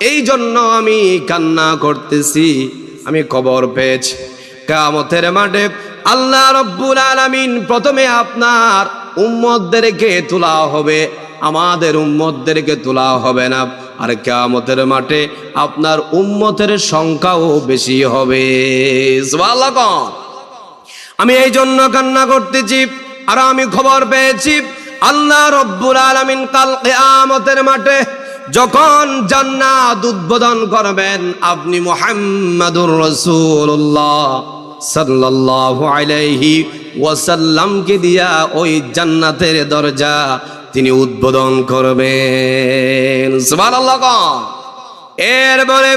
এই জন্য আমি কান্না করতেছি, আমি খবর পেয়েছি কিয়ামতের মাঠে আল্লাহ রাব্বুল আলামিন প্রথমে আপনার উম্মতদেরকে তোলা হবে, আমাদের উম্মতদেরকে তোলা হবে না। আর কিয়ামতের মাঠে আপনার উম্মতের সংখ্যাও বেশি হবে। সুবহানাল্লাহ। আমি এই জন্য কান্না করতেছি, আর আমি খবর পেয়েছি আল্লাহ রাব্বুল আলামিন কাল কিয়ামতের মাঠে যখন জান্নাত উদ্বোধন করবেন, আপনি মুহাম্মাদুর রাসূলুল্লাহ সাল্লাল্লাহু আলাইহি ওয়াসাল্লামকে দিয়া ওই জান্নাতের দরজা তিনি উদ্বোধন করবেন। সুবহানাল্লাহ। এরপরে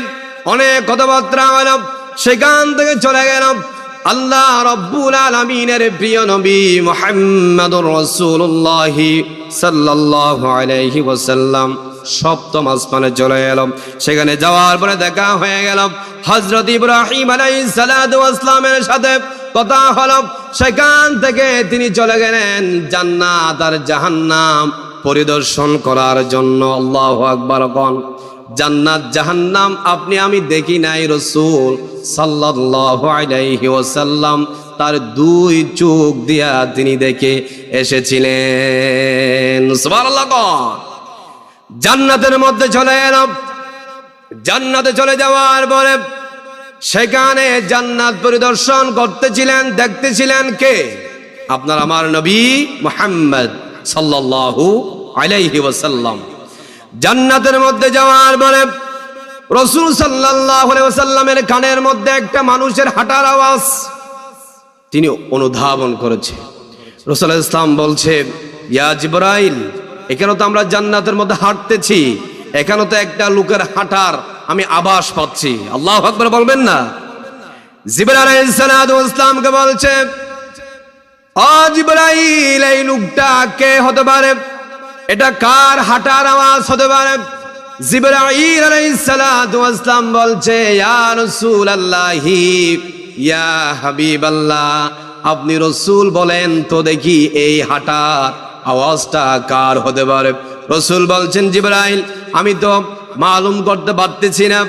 অনেক কথাবার্তা হলো, সেখান থেকে চলে গেল আল্লাহ রাব্বুল আলামিনের প্রিয় নবী মুহাম্মাদুর রাসূলুল্লাহ সাল্লাল্লাহু আলাইহি ওয়াসাল্লাম সপ্তম আসমানে চলে গেল। সেখানে যাওয়ার পরে দেখা হয়ে গেল হযরত ইব্রাহিম আলাইহিস সালাতু ওয়াস সালামের সাথে কথা হলো। সেখান থেকে তিনি চলে গেলেন জান্নাত আর জাহান্নাম পরিদর্শন করার জন্য। আল্লাহু আকবার। কোন জান্নাত জাহান্নাম আপনি আমি দেখি নাই, রাসূল সাল্লাল্লাহু আলাইহি ওয়াসাল্লাম তার দুই চোখ দিয়া তিনি দেখে এসেছিলেন। সুবহানাল্লাহ। জান্নাতের মধ্যে চলে এলাম। জান্নাতে চলে যাওয়ার পরে সেখানে জান্নাত পরিদর্শন করতেছিলেন, দেখতেছিলেন কে? আপনার আমার নবী মুহাম্মদ সাল্লাল্লাহু আলাইহি ওয়াসাল্লাম। জান্নাতের মধ্যে যাওয়ার পরে রাসূল সাল্লাল্লাহু আলাইহি ওয়াসাল্লামের কানের মধ্যে একটা মানুষের হাঁটার আওয়াজ তিনি অনুধাবন করেছে। রাসূল ইসলাম বলছে, ইয়া জিবরাইল, এখানে তো আমরা জান্নাতের মধ্যে হাঁটতেছি, এখানে তো একটা লোকের হাঁটার আমি আভাস পাচ্ছি। আল্লাহু আকবার বলবেন না? জিবরাইল আলাইহিস সালাতু ওয়াস সালামকে বলছে, ও জিবরাইল, এই লোকটা কে হতে পারে? এটা কার হাঁটার আওয়াজ হতে পারে? জিবরাইল আলাইহিস সালাতু ওয়াস সালাম বলছে, ইয়া রাসূলুল্লাহি ইয়া হাবিবাল্লাহ, আপনি রাসূল বলেন তো দেখি এই হাঁটার আওয়াজটা কার হতে পারে? রাসূল বলছেন, জিবরাইল, আমি তো মালুম করতে পারতেছি না,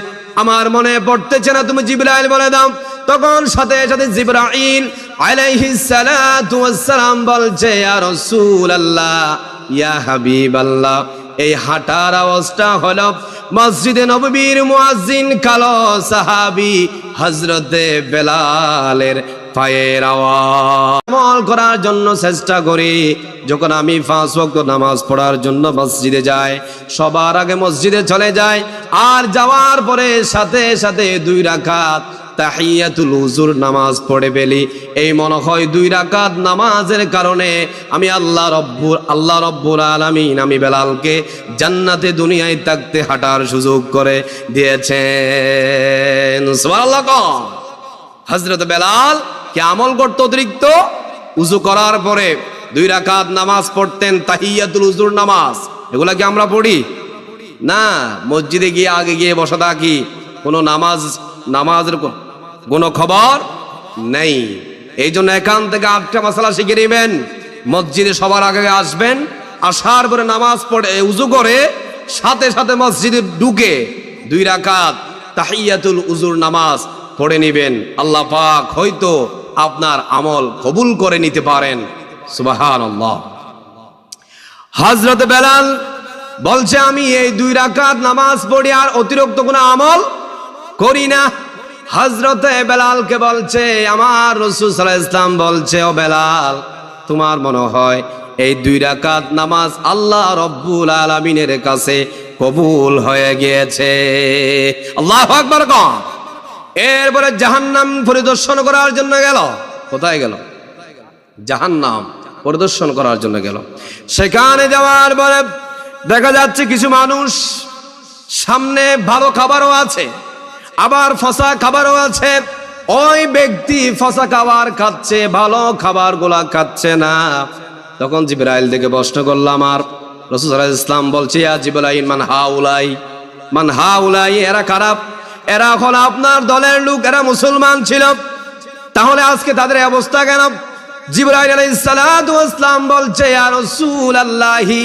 আমার মনে পড়তেছে না, তুমি জিবরাইল বলে দাও। তখন সাথে সাথে জিবরাইল আলাইহিস সালাতু ওয়াস সালাম বলছে, ইয়া রাসূলুল্লাহ ইয়া হাবিবাল্লাহ, এই হাঁটার আওয়াজটা হলো মসজিদে নববীর মুয়াজ্জিন কালো সাহাবী হযরতে বেলালের পায়ের আওয়াজ। আমল করার জন্য চেষ্টা করি, যখন আমি 5 ওয়াক্ত নামাজ পড়ার জন্য মসজিদে যাই, সবার আগে মসজিদে চলে যাই, আর যাওয়ার পরে সাথে সাথে 2 রাকাত তাহিয়াতুল উজুর নামাজ পড়ে ফেলি। এই মনে হয় 2 রাকাত নামাজের কারণে আমি আল্লাহ রব্বুল আলামিন আমি বেলালকে জান্নাতে দুনিয়ায় থাকতে হাঁটার সুযোগ করে দিয়েছেন। সুবহানাল্লাহ। হযরত বেলাল কি আমল করতে? অতিরিক্ত উজু করার পরে 2 রাকাত নামাজ পড়তেন, তাহিয়াতুল উজুর নামাজ। এগুলা কি আমরা পড়ি না? মসজিদে গিয়ে আগে গিয়ে বসা থাকি, কোনো নামাজের কোনো খবর নেই। এই জন্য এখান থেকে 8টা মাসালা শিখে নেবেন। মসজিদে সবার আগে আসবেন, আসার পরে নামাজ পড়ে উজু করে সাথে সাথে মসজিদে ঢুকে 2 রাকাত তাহিয়াতুল উজুর নামাজ পড়ে নেবেন। আল্লাহ পাক হয়তো আপনার আমল কবুল করে নিতে পারেন। সুবহানাল্লাহ। হযরত বেলাল বলছে, আমি এই 2 রাকাত নামাজ পড়ি আর অতিরিক্ত কোনো আমল করি না। হযরতে বেলালকে বলছে, আমার রাসূল সাল্লাল্লাহু আলাইহি ওয়াসাল্লাম বলছে, ও বেলাল, তোমার মনে হয় এই 2 রাকাত নামাজ আল্লাহ রব্বুল আলামিনের কাছে কবুল হয়ে গিয়েছে। আল্লাহু আকবার। এরপরে জাহান্নাম পরিদর্শন করার জন্য গেল। কোথায় গেল? জাহান্নাম পরিদর্শন করার জন্য গেল। সেখানে যাওয়ার পরে দেখা যাচ্ছে কিছু মানুষ, সামনে ভালো খাবারও আছে, আবার ফসা খাবারও আছে। ওই ব্যক্তি ফসা খাবার খাচ্ছে, ভালো খাবার গুলা খাচ্ছে না। তখন জিবরাইল থেকে প্রশ্ন করলাম, আর রাসূল সাল্লাল্লাহু আলাইহি ওয়াসাল্লাম বলছে, ইয়া জিবরাইল, মান হাউলাই, এরা খারাপ। এরা হলো আপনার দলের লোক, এরা মুসলমান ছিল, তাহলে আজকে তাদের অবস্থা কেন? জিবরাইল আলাইহিস সালাতু ওয়াস সালাম বলছে, ইয়া রাসূলুল্লাহি,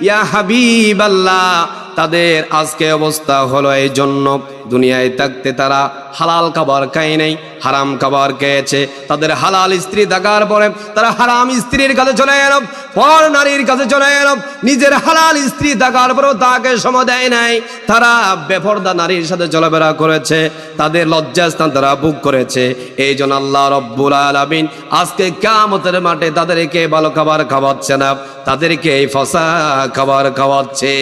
ইয়া হাবিবাল্লাহ, তাদের আজকে অবস্থা হলো এই জন্য দুনিয়ায় থাকতে তারা হালাল খাবার খায় নাই, হারাম খাবার খেয়েছে। তাদের হালাল স্ত্রী থাকার পরে তারা হারাম স্ত্রীর কাছে চলে গেল, পর নারীর কাছে চলে গেল। নিজের হালাল স্ত্রী থাকার পরেও তাকে সময় দেয় নাই, তারা বেপরদা নারীর সাথে চলাফেরা করেছে, তাদের লজ্জাস্থান তারা ভোগ করেছে। এই জন্য আল্লাহ রব্বুল আলামিন আজকে কিয়ামতের মাঠে তাদেরকে ভালো খাবার খাওয়াচ্ছে না, তাদেরকে এই ফসা খাবার খাওয়াচ্ছে।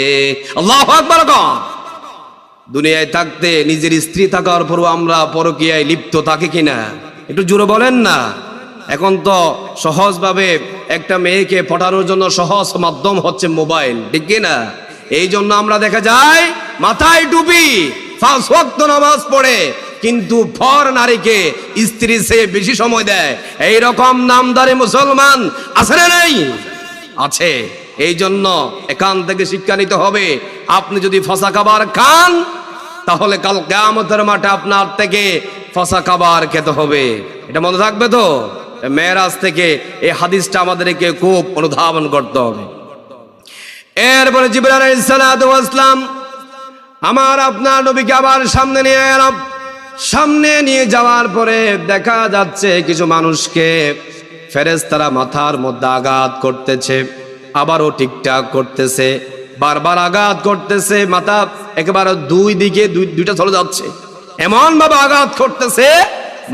আল্লাহু আকবার। দুনিয়ায় থাকতে নিজের স্ত্রী থাকার পরও আমরা পরকীয়ায় লিপ্ত থাকি কিনা? একটু জোরে বলেন না। এখন তো সহজভাবে একটা মেয়েকে পটানোর জন্য সহজ মাধ্যম হচ্ছে মোবাইল, ঠিক কিনা? এই জন্য আমরা দেখা যায় মাথায় টুপি, 5 ওয়াক্ত নামাজ পড়ে, কিন্তু পর নারীকে স্ত্রী সে বেশি সময় দেয়। এইরকম নামদারি মুসলমান আছে না নাই? আছে। এই জন্য এখান থেকে শিক্ষা নিতে হবে, আপনি যদি ফসা খাবার খান তাহলে কাল কিয়ামতের মাঠে আপনার থেকে ফসা খাবার খেতে হবে। এটা মনে থাকবে তো? মেরাজ থেকে এই হাদিসটা আমাদেরকে খুব অনুধাবন করতে হবে। এরপরে জিবরাইল আলাইহিস সালাতু ওয়াস সালাম আমার আপনার নবীকে আবার সামনে নিয়ে এলাম। সামনে নিয়ে যাওয়ার পরে দেখা যাচ্ছে কিছু মানুষকে ফেরেশতারা মাথার মধ্যে আঘাত করতেছে, আবারও ঠিকঠাক করতেছে, বারবার আঘাত করতেছে, মাথা একেবারে দুই দিকে দুইটা চলে যাচ্ছে, এমন ভাবে আঘাত করতেছে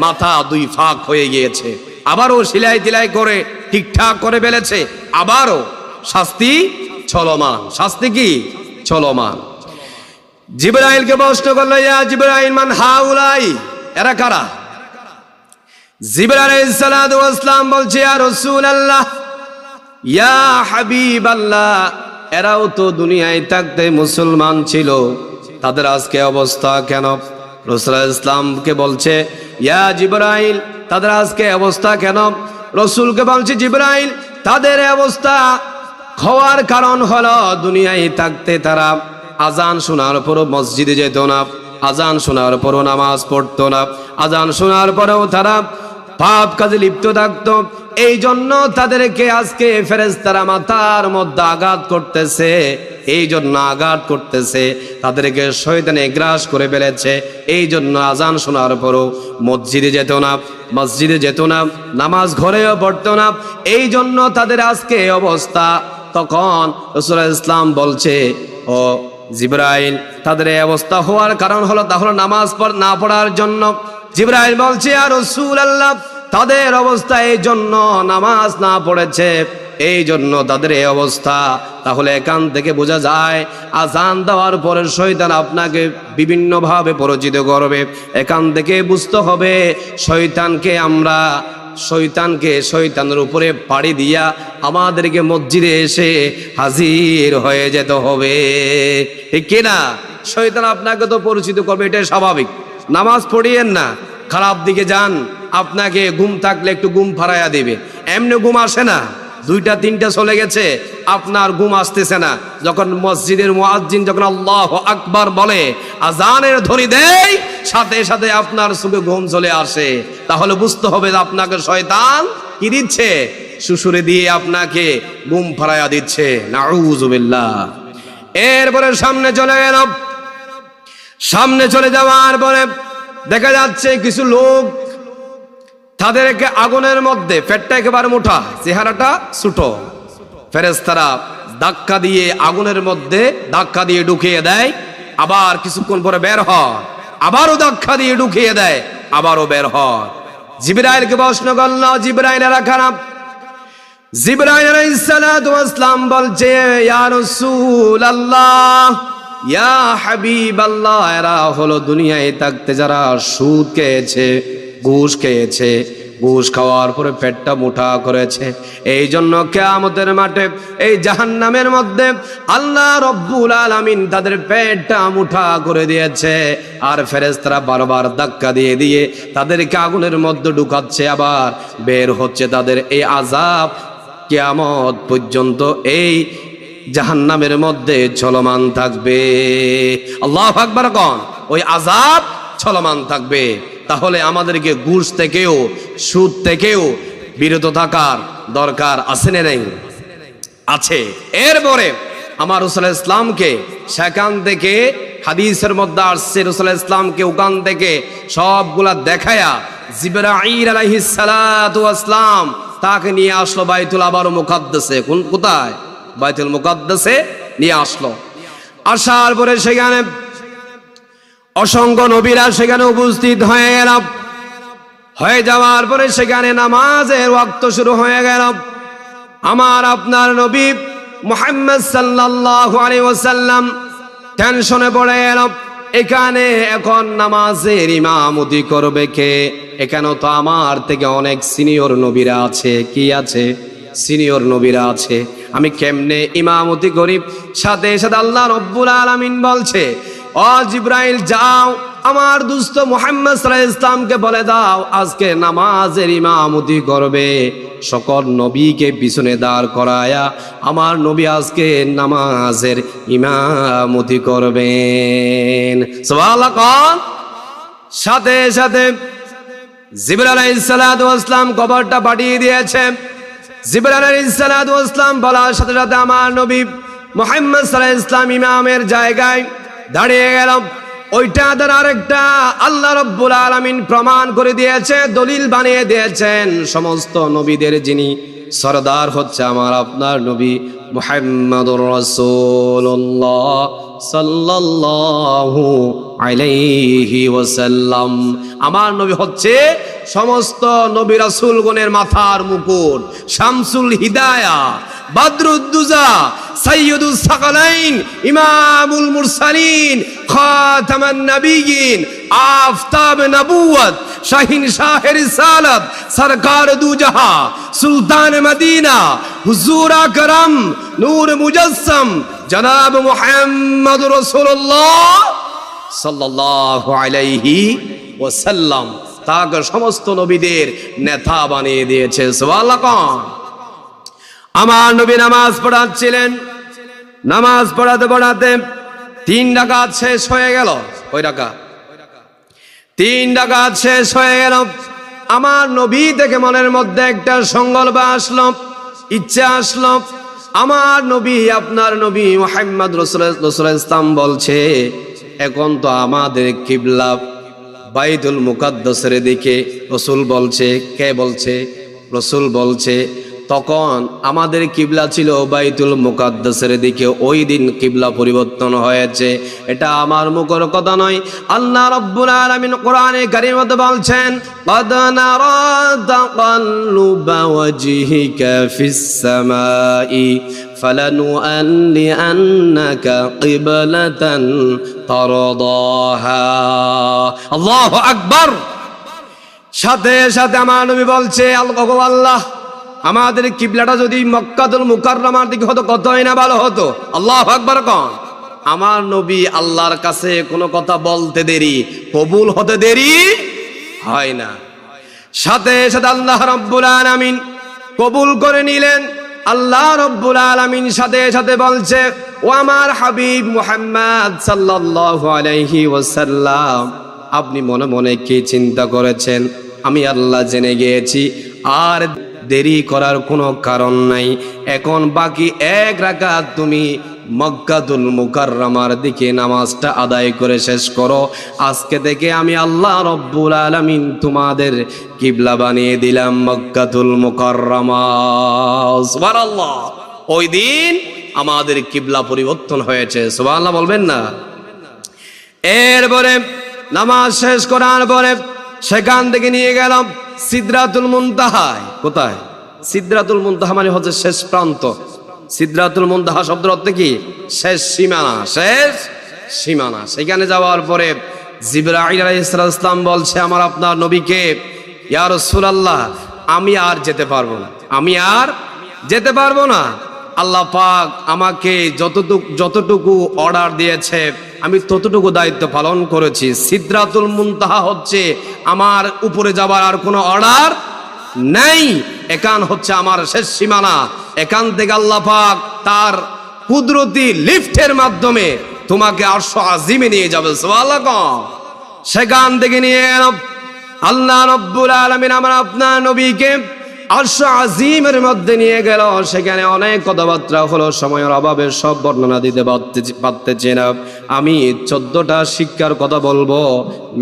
মাথা 2 ফাঁক হয়ে গিয়েছে। আবারও সিলাই তিলাই করে ঠিকঠাক করে ফেলেছে, আবারও শাস্তি চলমান। শাস্তি কি? চলমান। জিবরাইলকে প্রশ্ন করলো, ইয়া জিবরাইল, মান হাউলাই, এরা কারা? জিবরাইল আলাইহিস সালাতু ওয়াস সালাম বলছে, ইয়া রাসূলুল্লাহ, ইয়া হাবিবাল্লাহ, এরাও তো দুনিয়ায় থাকতে মুসলমান ছিল, তাদের আজকে অবস্থা কেন? রাসূলুল্লাহ ইসলামকে বলছে, ইয়া জিবরাইল, তাদের আজকে অবস্থা কেন? রাসূলকে বলছে, জিবরাইল, তাদের অবস্থা হওয়ার কারণ হলো দুনিয়ায় থাকতে তারা আজান শোনার পরও মসজিদে যেত না, আজান শোনার পরও নামাজ পড়তো না, আজান শোনার পরেও তারা পাপ কাজে লিপ্ত থাকতো। এই জন্য তাদেরকে আজকে ফেরেশতারা মাথার মধ্যে আঘাত করতেছে, এই জন্য আঘাত করতেছে, তাদেরকে শয়তানে গ্রাস করে ফেলেছে। এই জন্য আজান শোনার পরও মসজিদে যেত না, মসজিদে যেত না, নামাজ ঘরেও পড়তো না, এই জন্য তাদের আজকে অবস্থা। তখন রাসূলুল্লাহ ইসলাম বলছে, ও জিবরাইল, তাদের এই অবস্থা হওয়ার কারণ হলো তাহলে নামাজ না পড়ার জন্য। জিবরাইল বলছে, ইয়া রাসূলুল্লাহ, তাদের অবস্থা এই জন্য নামাজ না পড়েছে, এই জন্য তাদের এই অবস্থা। তাহলে এখান থেকে বোঝা যায় আজান দেওয়ার পরে শয়তান আপনাকে বিভিন্নভাবে পরিচিত করবে। এখান থেকে বুঝতে হবে শয়তানের উপরে পাড়ি দিয়া আমাদেরকে মসজিদে এসে হাজির হয়ে যেতে হবে, ঠিক কিনা? শয়তান আপনাকে তো পরিচিত করবে, এটাই স্বাভাবিক। নামাজ পড়িয়েন না, খারাপ দিকে যান, আপনাকে ঘুম থাকলে একটু ঘুম ফারাইয়া দিবে। এমনি ঘুম আসে না, 2টা 3টা চলে গেছে, আপনার ঘুম আসতেছে না। যখন মসজিদের মুয়াজ্জিন যখন আল্লাহু আকবার বলে, আজানের ধ্বনি দেয়, সাথে সাথে আপনার চোখে ঘুম চলে আসে, তাহলে বুঝতে হবে যে আপনাকে শয়তান কি দিচ্ছে? সুসুরে দিয়ে আপনাকে ঘুম ফারাইয়া দিচ্ছে। নাউযুবিল্লাহ। এরপরে সামনে চলে গেল। সামনে চলে যাওয়ার পরে দেখা যাচ্ছে কিছু লোক, তাদেরকে আগুনের মধ্যে, পেটটা একেবারে মোটা, চেহারাটা ছোট, ফেরেশতারা ধাক্কা দিয়ে আগুনের মধ্যে ধাক্কা দিয়ে ঢুকিয়ে দেয়, আবার কিছুক্ষণ পরে বের হয়, আবারও ধাক্কা দিয়ে ঢুকিয়ে দেয়, আবারও বের হয়। জিবরাইলকে প্রশ্ন করল, জিবরাইল, এরা খারাপ? জিবরাইল আলাইহিস সালাতু ওয়াস সালাম বলছে, ইয়া রাসূলুল্লাহ, ইয়া হাবিবাল্লাহ, এরা হলো দুনিয়ায় থাকতে যারা সুদ খেয়েছে, ঘুষ খেয়েছে, ঘুষ খাওয়ার পরে পেটটা মোটা করেছে। এই জন্য কিয়ামতের মাঠে এই জাহান্নামের মধ্যে আল্লাহ রব্বুল আলামিন তাদের পেটটা মোটা করে দিয়েছে। আর ফেরেশতারা বারবার ধাক্কা দিয়ে দিয়ে তাদেরকে আগুনের মধ্যে ঢুকাচ্ছে, আবার বের হচ্ছে। তাদের এই আযাব কিয়ামত পর্যন্ত এই জাহান্নামের মধ্যে চলমান থাকবে। আল্লাহু আকবার। কোন ওই আযাব চলমান থাকবে। তাহলে আমাদেরকে ঘুষ থেকেও সুদ থেকেও বিরত থাকার দরকার আছে না নেই? আছে। এরপরে আমার রাসূল ইসলামকে সেখান থেকে হাদিসের মধ্যে আসছে, রাসূল ইসলামকে ওখান থেকে সবগুলা দেখায়া জিবরাইল আলাইহিস সালাতু ওয়াস সালাম তাকে নিয়ে আসলো বাইতুল আবার মুকাদ্দাসে। কোথায়? বাইতুল মুকাদ্দাসে নিয়ে আসলো। আসার পরে সেখানে অসংখ্য নবীরা সেখানে উপস্থিত হয়ে গেল। হয়ে যাওয়ার পরে সেখানে নামাজের ওয়াক্ত শুরু হয়ে গেল। আমার আপনার নবী মুহাম্মদ সাল্লাল্লাহু আলাইহি ওয়াসাল্লাম টেনশনে পড়ে গেল, এখানে এখন নামাজের ইমামতি করবে কে? এখানে তো আমার থেকে অনেক সিনিয়র নবীরা আছে। কি আছে? সিনিয়র নবীরা আছে। আমি কেমনে ইমামতি করি? সাথে সাথে আল্লাহ রব্বুল আলামিন বলছে, ও জিবরাইল যাও আমার দুস্থ মুহাম্মদ সাল্লাল্লাহু আলাইহি ওয়াসাল্লামকে বলে দাও আজকে নামাজের ইমামতি করবে। সকল নবীকে পিছনে দাঁড় করায়া আমার নবী আজকে নামাজের ইমামতি করবেন। সুবহানাল্লাহ। সাথে সাথে জিবরাইল আলাইহিস সালাতু ওয়াস সালাম খবরটা পাঠিয়ে দিয়েছে। জিবরাইল আলাইহিস সালাতু ওয়াস সালাম বলার সাথে সাথে আমার নবী মুহাম্মদ সাল্লাল্লাহু আলাইহি ওয়াসাল্লাম ইমামের জায়গায় দাঁড়িয়ে গেল। ওইটা দ্বারা আরেকটা আল্লাহ রব্বুল আলামিন প্রমাণ করে দিয়েছে, দলিল বানিয়ে দিয়েছেন সমস্ত নবীদের যিনি সরদার হচ্ছে আমার আপনার নবী মুহাম্মদুর রাসূলুল্লাহ সাল্লাল্লাহু আলাইহি ওয়াসাল্লাম। আমার নবী হচ্ছে সমস্ত নবী রাসূলগণের মাথার মুকুট, শামসুল হিদায়া, বদরুদ্দুজা, সাইয়্যিদুস সাকালাইন, ইমামুল মুরসালিন, খাতামান নবিয়্যিন, আফতাব নবুয়ত, শাহিন শাহের রিসালাত, সরকার দু জাহা, সুলতান মদিনা, হুজুর আকরাম, নূর মুজাসসাম, জনাব মুহাম্মদুর রাসূলুল্লাহ সাল্লাল্লাহু আলাইহি ওয়াসাল্লাম তাকে সমস্ত নবীদের নেতা বানিয়ে দিয়েছে। সুবহানাল্লাহ। আমার নবী নামাজ পড়াচ্ছিলেন। নামাজ পড়াতে পড়াতে 3 রাকাত শেষ হয়ে গেল। কয় রাকাত? 3 রাকাত শেষ হয়ে গেল। আমার নবী থেকে মনের মধ্যে একটা সংকল্প আসলো, ইচ্ছা আসলো। আমার নবী আপনার নবী মুহাম্মদ রাসূলুল্লাহ ইসলাম বলছে এখন তো আমাদের কিবলা বাইতুল মুকাদ্দাসের দিকে। রাসূল বলছে, কে বলছে? রাসূল বলছে তখন আমাদের কিবলা ছিল বাইতুল মুকাদ্দাসের দিকে। ওই দিন কিবলা পরিবর্তন হয়েছে। এটা আমার মুখের কথা নয়, আল্লাহ রাব্বুল আলামিন কোরআনে কারীমের মধ্যে বলছেন, قد نرى تقلب وجهك في السماء فلنولينك قبلة ترضاها। আল্লাহু আকবার। সাথে সাথে আমার নবী বলছে, আল্লাহ আমাদের কিবলাটা যদি মক্কাতুল মুকাররমার দিকে হতো কতই না ভালো হতো। আল্লাহু আকবার কোন। আমার নবী আল্লাহর কাছে কোনো কথা বলতে দেরি, কবুল হতে দেরি হয় না। সাথে সাথে আল্লাহ রাব্বুল আলামিন কবুল করে নিলেন। আল্লাহ রাব্বুল আলামিন সাথে সাথে বলছে, ও আমার হাবিব মুহাম্মদ সাল্লাল্লাহু আলাইহি ওয়াসাল্লাম আপনি মনে মনে কি চিন্তা করেছেন আমি আল্লাহ জেনে গিয়েছি। আর দেরি করার কোনো কারণ নাই। এখন বাকি 1 রাকাত তুমি মক্কাতুল মুকাররমার দিকে নামাজটা আদায় করে শেষ করো। আজকে থেকে আমি আল্লাহ রব্বুল আলামিন তোমাদের কিবলা বানিয়ে দিলাম মক্কাতুল মুকাররমা। সুবহানাল্লাহ। ওই দিন আমাদের কিবলা পরিবর্তন হয়েছে। সুবহানাল্লাহ বলবেন না? এরপরে নামাজ শেষ করার পরে সেখান থেকে নিয়ে গেলাম সিদরাতুল মুনতাহায়। কোথায়? সিদরাতুল মুনতাহা মানে হচ্ছে শেষ প্রান্ত। সিদরাতুল মুনতাহা শব্দের অর্থ কি? শেষ সীমানা, শেষ সীমানা। সেখানে যাওয়ার পরে জিবরাইল আলাইহিস সালাম বলছে আমার আপনার নবীকে, ইয়া রাসূলুল্লাহ আমি আর যেতে পারবো না, আমি আর যেতে পারবো না। আল্লাহ পাক আমাকে যতটুকু অর্ডার দিয়েছে আমি ততটুকু দায়িত্ব পালন করেছি। সিদরাতুল মুনতাহা হচ্ছে আমার উপরে যাবার আর কোনো অর্ডার নাই। এখান হচ্ছে আমার শেষ সীমানা। এখান থেকে আল্লাহ পাক তার কুদরতি লিফটের মাধ্যমে তোমাকে আরশ আজিমে নিয়ে যাবে। সুবহানাল্লাহ। সেখান থেকে নিয়ে এলো আল্লাহ রাব্বুল আলামিন আমার আপনার নবীকে আরশ আজিমের মধ্যে নিয়ে গেল। সেখানে অনেক কথাবার্তা হলো, সময়ের অভাবে সব বর্ণনা দিতে পারতেছি না। আমি 14টা শিক্ষার কথা বলবো।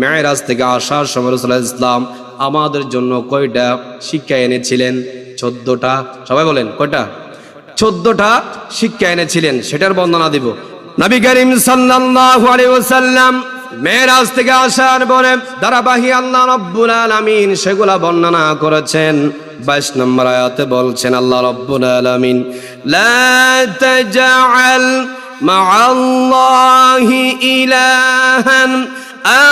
মেরাজ থেকে আসার সময় রাসূলুল্লাহ ইসলাম আমাদের জন্য কয়টা শিক্ষা এনেছিলেন? 14টা। সবাই বলেন কয়টা? 14টা শিক্ষা এনেছিলেন, সেটার বর্ণনা দিব। নবী করিম সাল্লাল্লাহু আলাইহি ওয়াসাল্লাম মেরাজ থেকে আসার পরে ধারাবাহিক আল্লাহ রাব্বুল আলামিন সেগুলা বর্ণনা করেছেন। 22 নম্বর আয়াতে বলছেন আল্লাহ রাব্বুল আলামিন, লা তাজআল মা'আল্লাহি ইলাহান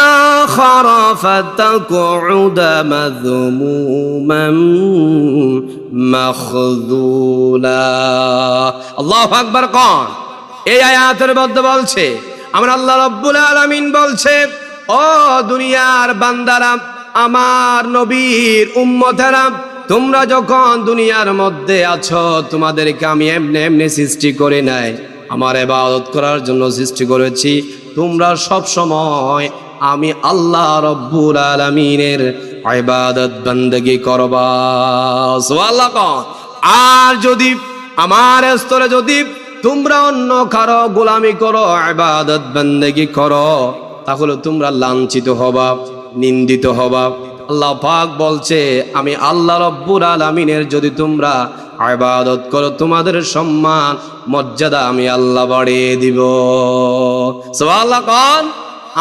আখার ফাতাকউদ মাযমুমান মাখযুলা। আল্লাহু আকবার। কোন এই আয়াতের মধ্যে বলছে আমার আল্লাহ রাব্বুল আলামিন বলছে, ও দুনিয়ার বান্দারা, আমার নবীর উম্মতেরা, তোমরা যখন দুনিয়ার মধ্যে আছো, তোমাদেরকে আমি এমনি এমনি সৃষ্টি করে নাই, আমার ইবাদত করার জন্য সৃষ্টি করেছি। তোমরা সব সময় আমি আল্লাহ রাব্বুল আলামিনের ইবাদত বান্দেগি করবা। সুবহানাল্লাহ। আর যদি আমার স্তরে যদি তোমরা অন্য কারো গোলামি করো, ইবাদত বান্দেগি করো, তাহলে তোমরা লাঞ্ছিত হবা, নিন্দিত হবা। আল্লাহ পাক বলছে, আমি আল্লাহ রাব্বুল আলামিনের যদি তোমরা ইবাদত করো, তোমাদের সম্মান মর্যাদা আমি আল্লাহ বাড়িয়ে দিব। সুবহানাল্লাহ। কোন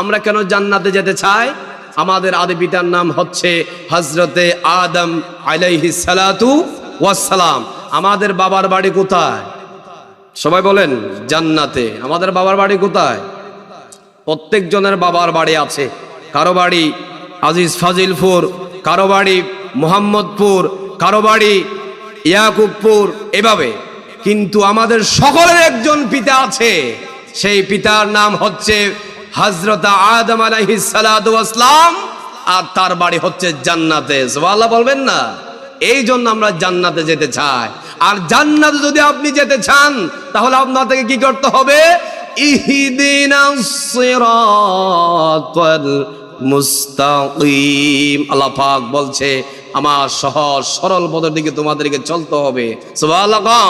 আমরা কেন জান্নাতে যেতে চাই? আমাদের আদি পিতার নাম হচ্ছে হযরতে আদম আলাইহিস সালাতু ওয়াস সালাম। আমাদের বাবার বাড়ি কোথায়? সবাই বলেন জান্নাতে। আমাদের বাবার বাড়ি কোথায়? প্রত্যেকজনের বাবার বাড়ি আছে। কারো বাড়ি আজিজ ফাজিলপুর, কারো বাড়ি মোহাম্মদপুর, কারো বাড়ি ইয়াকুবপুর, এভাবে। কিন্তু আমাদের সকলের একজন পিতা আছে, সেই পিতার নাম হচ্ছে হযরত আদম আলাইহিস সালাতু ওয়াস সালাম, আর তার বাড়ি হচ্ছে জান্নাতে। সুবহানাল্লাহ বলবেন না? এই জন্য আমরা জান্নাতে যেতে চাই। আর জান্নাতে যদি আপনি যেতে চান, তাহলে আপনাকে কি করতে হবে? ইহদিনাস সিরাতাল মুস্তাকিম। আল্লাহ পাক বলছে, আমার সহজ সরল পথের দিকে তোমাদেরকে চলতে হবে। সুবহানাল্লাহ।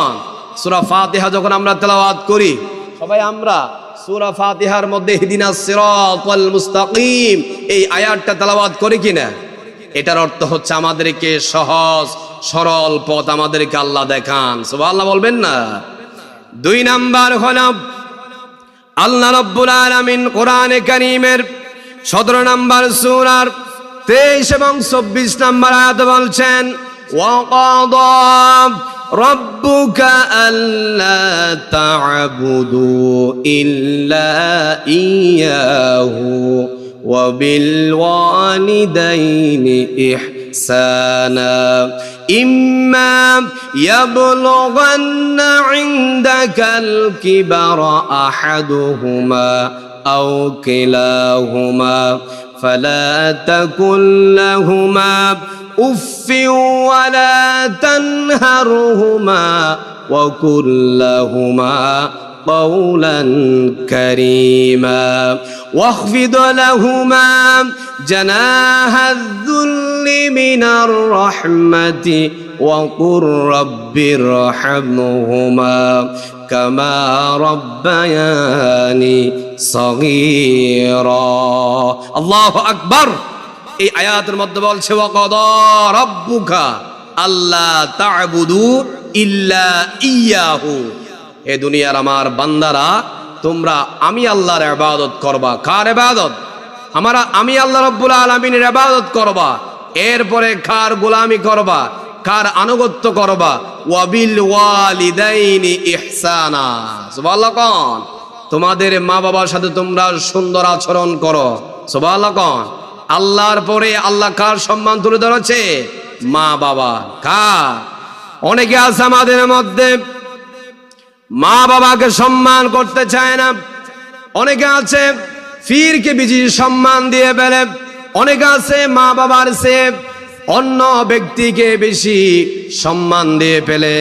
সূরা ফাতিহা যখন আমরা তেলাওয়াত করি, সবাই আমরা সূরা ফাতিহার মধ্যে ইহদিনাস সিরাতাল মুস্তাকিম এই আয়াতটা তেলাওয়াত করি কিনা? এটার অর্থ হচ্ছে আমাদেরকে সহজ সরল পথ আমাদেরকে আল্লাহ দেখান। সুবহানাল্লাহ বলবেন না? 2 নাম্বার হলো আল্লাহ রাব্বুল আলামিন কোরআনে কারীমের 17 নম্বর সূরার 23 এবং 24 নম্বর আয়াতে বলছেন, ওয়াকাদা রাব্বুকা আল্লা তা'বুদু ইল্লা ইয়্যাহু ওয়া বিল ওয়ালিদাইনি ইহসানা ইম্মা ইয়াবলুগান্না ইনদাকাল কিবারা আহাদুহুমা আও কিলাহুমা ফালা তাকুল লাহুমা উফফিন ওয়ালা তানহারহুমা ওয়া কুল লাহুমা قولا كريما واخفض لهما جناح الذل من الرحمة وقل رب ارحمهما كما ربياني صغيرا الله أكبر এই আয়াতের মধ্যে বলছে ওয়াকাদা রাব্বুকা আল্লা তা'বুদু ইল্লা ইয়্যাহু। এ দুনিয়ার আমার বান্দারা, তোমরা আমি আল্লাহর ইবাদত করবা। কার ইবাদত? আমি আল্লাহ রাব্বুল আলামিনের ইবাদত করবা। এরপরে কার গোলামি করবা, কার আনুগত্য করবা? ওয়াবিল ওয়ালিদাইনি ইহসানা। সুবহানাল্লাহ। কোন তোমাদের মা বাবার সাথে তোমরা সুন্দর আচরণ করো। সুবহানাল্লাহ। কোন আল্লাহর পরে আল্লাহ কার সম্মান তুলে ধরেছে? মা বাবা। কার? অনেকে আছে আমাদের মধ্যে মা বাবাকে সম্মান করতে চায় না। অনেকে আছে পীরকে বেশি সম্মান দিয়ে ফেলে। অনেকে আছে মা বাবার চেয়ে অন্য ব্যক্তিকে বেশি সম্মান দিয়ে ফেলে।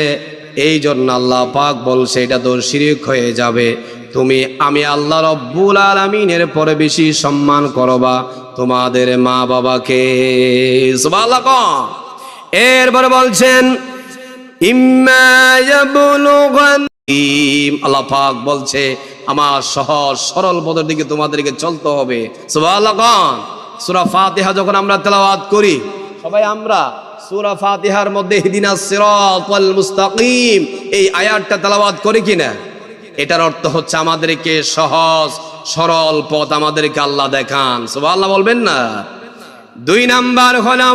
এই জন্য আল্লাহ পাক বলছে এটা তো শিরক হয়ে যাবে। তুমি আমি আল্লাহ রব্বুল আলামিনের পরে বেশি সম্মান করবা তোমাদের মা বাবাকে। সুবহানাল্লাহ। এরপরে বলছেন ইম্মা ইয়াবলুগান, আল্লাহ পাক বলছে আমার সহজ সরল পথের দিকে তোমাদেরকে চলতে হবে। সুবহানাল্লাহ। সূরা ফাতিহা যখন আমরা তেলাওয়াত করি, সবাই আমরা সূরা ফাতিহার মধ্যে ইহদিনাস সিরাতাল মুস্তাকিম এই আয়াতটা তেলাওয়াত করি কিনা? এটার অর্থ হচ্ছে আমাদেরকে সহজ সরল পথ আমাদেরকে আল্লাহ দেখান। সুবহানাল্লাহ বলবেন না? 2 নাম্বার হলো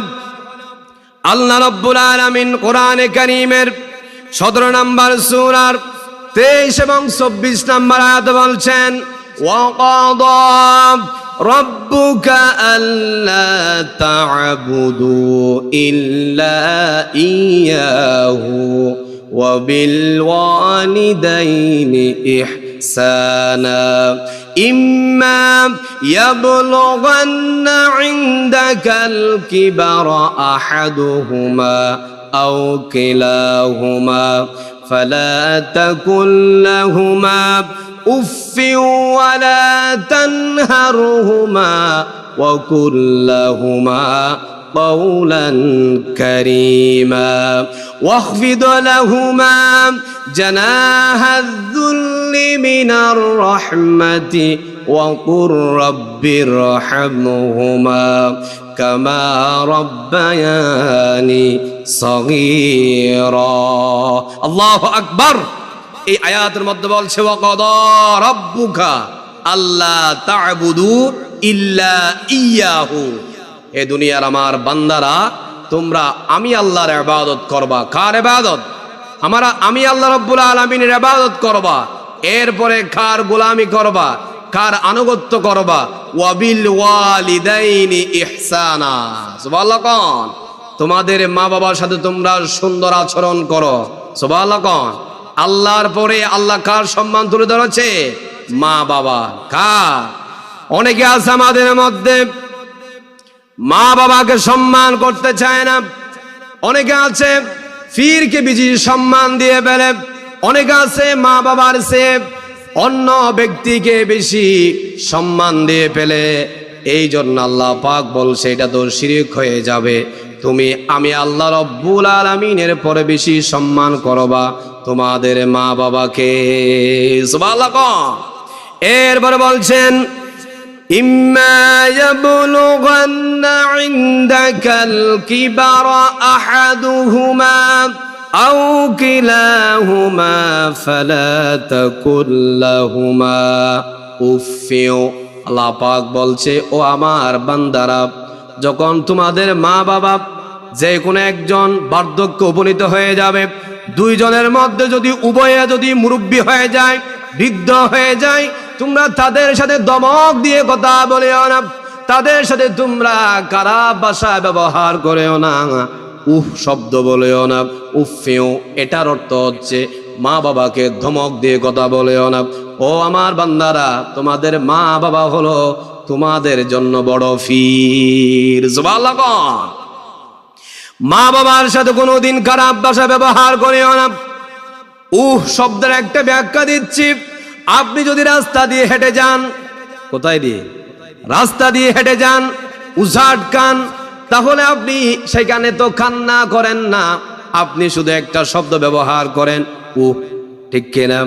আল্লাহ রাব্বুল আলামিন কোরআনে কারীমের 17 নম্বর সূরার 23 এবং 24 নম্বর আয়াত বলছেন ওয়া ক্বাদা রাব্বুকা আল্লা তা'বুদু ইল্লা ইয়্যাহু ওয়া বিল ওয়ালিদাইনি ইহসানা ইম্মা ইয়াবলুগান্না ইনদাকাল কিবারা আহাদুহুমা আও কিলাহুমা ফালা তাকুল লাহুমা উফফিন ওয়ালা তানহারহুমা ওয়া কুল লাহুমা قولا كريما واخفض لهما جناح الذل من الرحمة وقل رب ارحمهما كما ربياني صغيرا الله أكبر। এই আয়াতের মধ্যে বলছে ওয়াকাদা রাব্বুকা আল্লা তা'বুদু ইল্লা ইয়াহু, এ দুনিয়ার আমার বান্দারা তোমরা আমি আল্লাহর ইবাদত করবা। কার ইবাদত? আমি আল্লাহ রাব্বুল আলামিনের ইবাদত করবা। এরপরে কার গোলামি করবা, কার আনুগত্য করবা? ওয়াবিল ওয়ালিদাইনি ইহসানা। সুবহানাল্লাহ। তোমাদের মা বাবার সাথে তোমরা সুন্দর আচরণ করো। সুবহানাল্লাহ। আল্লাহর পরে আল্লাহ কার সম্মান তুলে ধরেছে? মা বাবা। কার? অনেকে আছে আমাদের মধ্যে মা বাবাকে সম্মান করতে চায় না। অনেকে আছে পীরকে বেশি সম্মান দিয়ে ফেলে। অনেকে আছে মা বাবার চেয়ে অন্য ব্যক্তিকে বেশি সম্মান দিয়ে ফেলে। এই জন্য আল্লাহ পাক বলছে এটা তো শিরক হয়ে যাবে। তুমি আমি আল্লাহ রব্বুল আলামিনের পরে বেশি সম্মান করবা তোমাদের মা বাবাকে। সুবহানাল্লাহ। এরপরে বলছেন ইম্মা ইয়াবলুগান্না ইনদাকাল কিবারা আহাদুহুমা আও কিলাহুমা ফালা তাকুল লাহুমা উফফিন। আল্লাহ পাক বলছে ও আমার বান্দারা, যখন তোমাদের মা বাবা যে কোনো একজন বার্ধক্যে উপনীত হয়ে যাবে, দুইজনের মধ্যে যদি উভয়ে যদি মুরব্বী হয়ে যায়, বৃদ্ধ হয়ে যায়, তোমরা তাদের সাথে দমক দিয়ে কথা বলেও না, তাদের সাথে তোমরা খারাপ ভাষা ব্যবহার করেও না, উফ শব্দ বলেও না। উফেও এটার অর্থ হচ্ছে মা বাবাকে ধমক দিয়ে কথা বলেও না। ও আমার বান্দারা, তোমাদের মা বাবা হলো তোমাদের জন্য বড় ফির। সুবহানাল্লাহ। মা বাবার সাথে কোনোদিন খারাপ ভাষা ব্যবহার করেও না। শব্দের একটা ব্যাখ্যা দিচ্ছি। আপনি যদি রাস্তা দিয়ে হেঁটে যান, কোথায় দিয়ে? রাস্তা দিয়ে হেঁটে যান, উজাট কান, তাহলে আপনি সেখানে তো কান্না করেন না, আপনি শুধু একটা শব্দ ব্যবহার করেন ঠিক কিনা?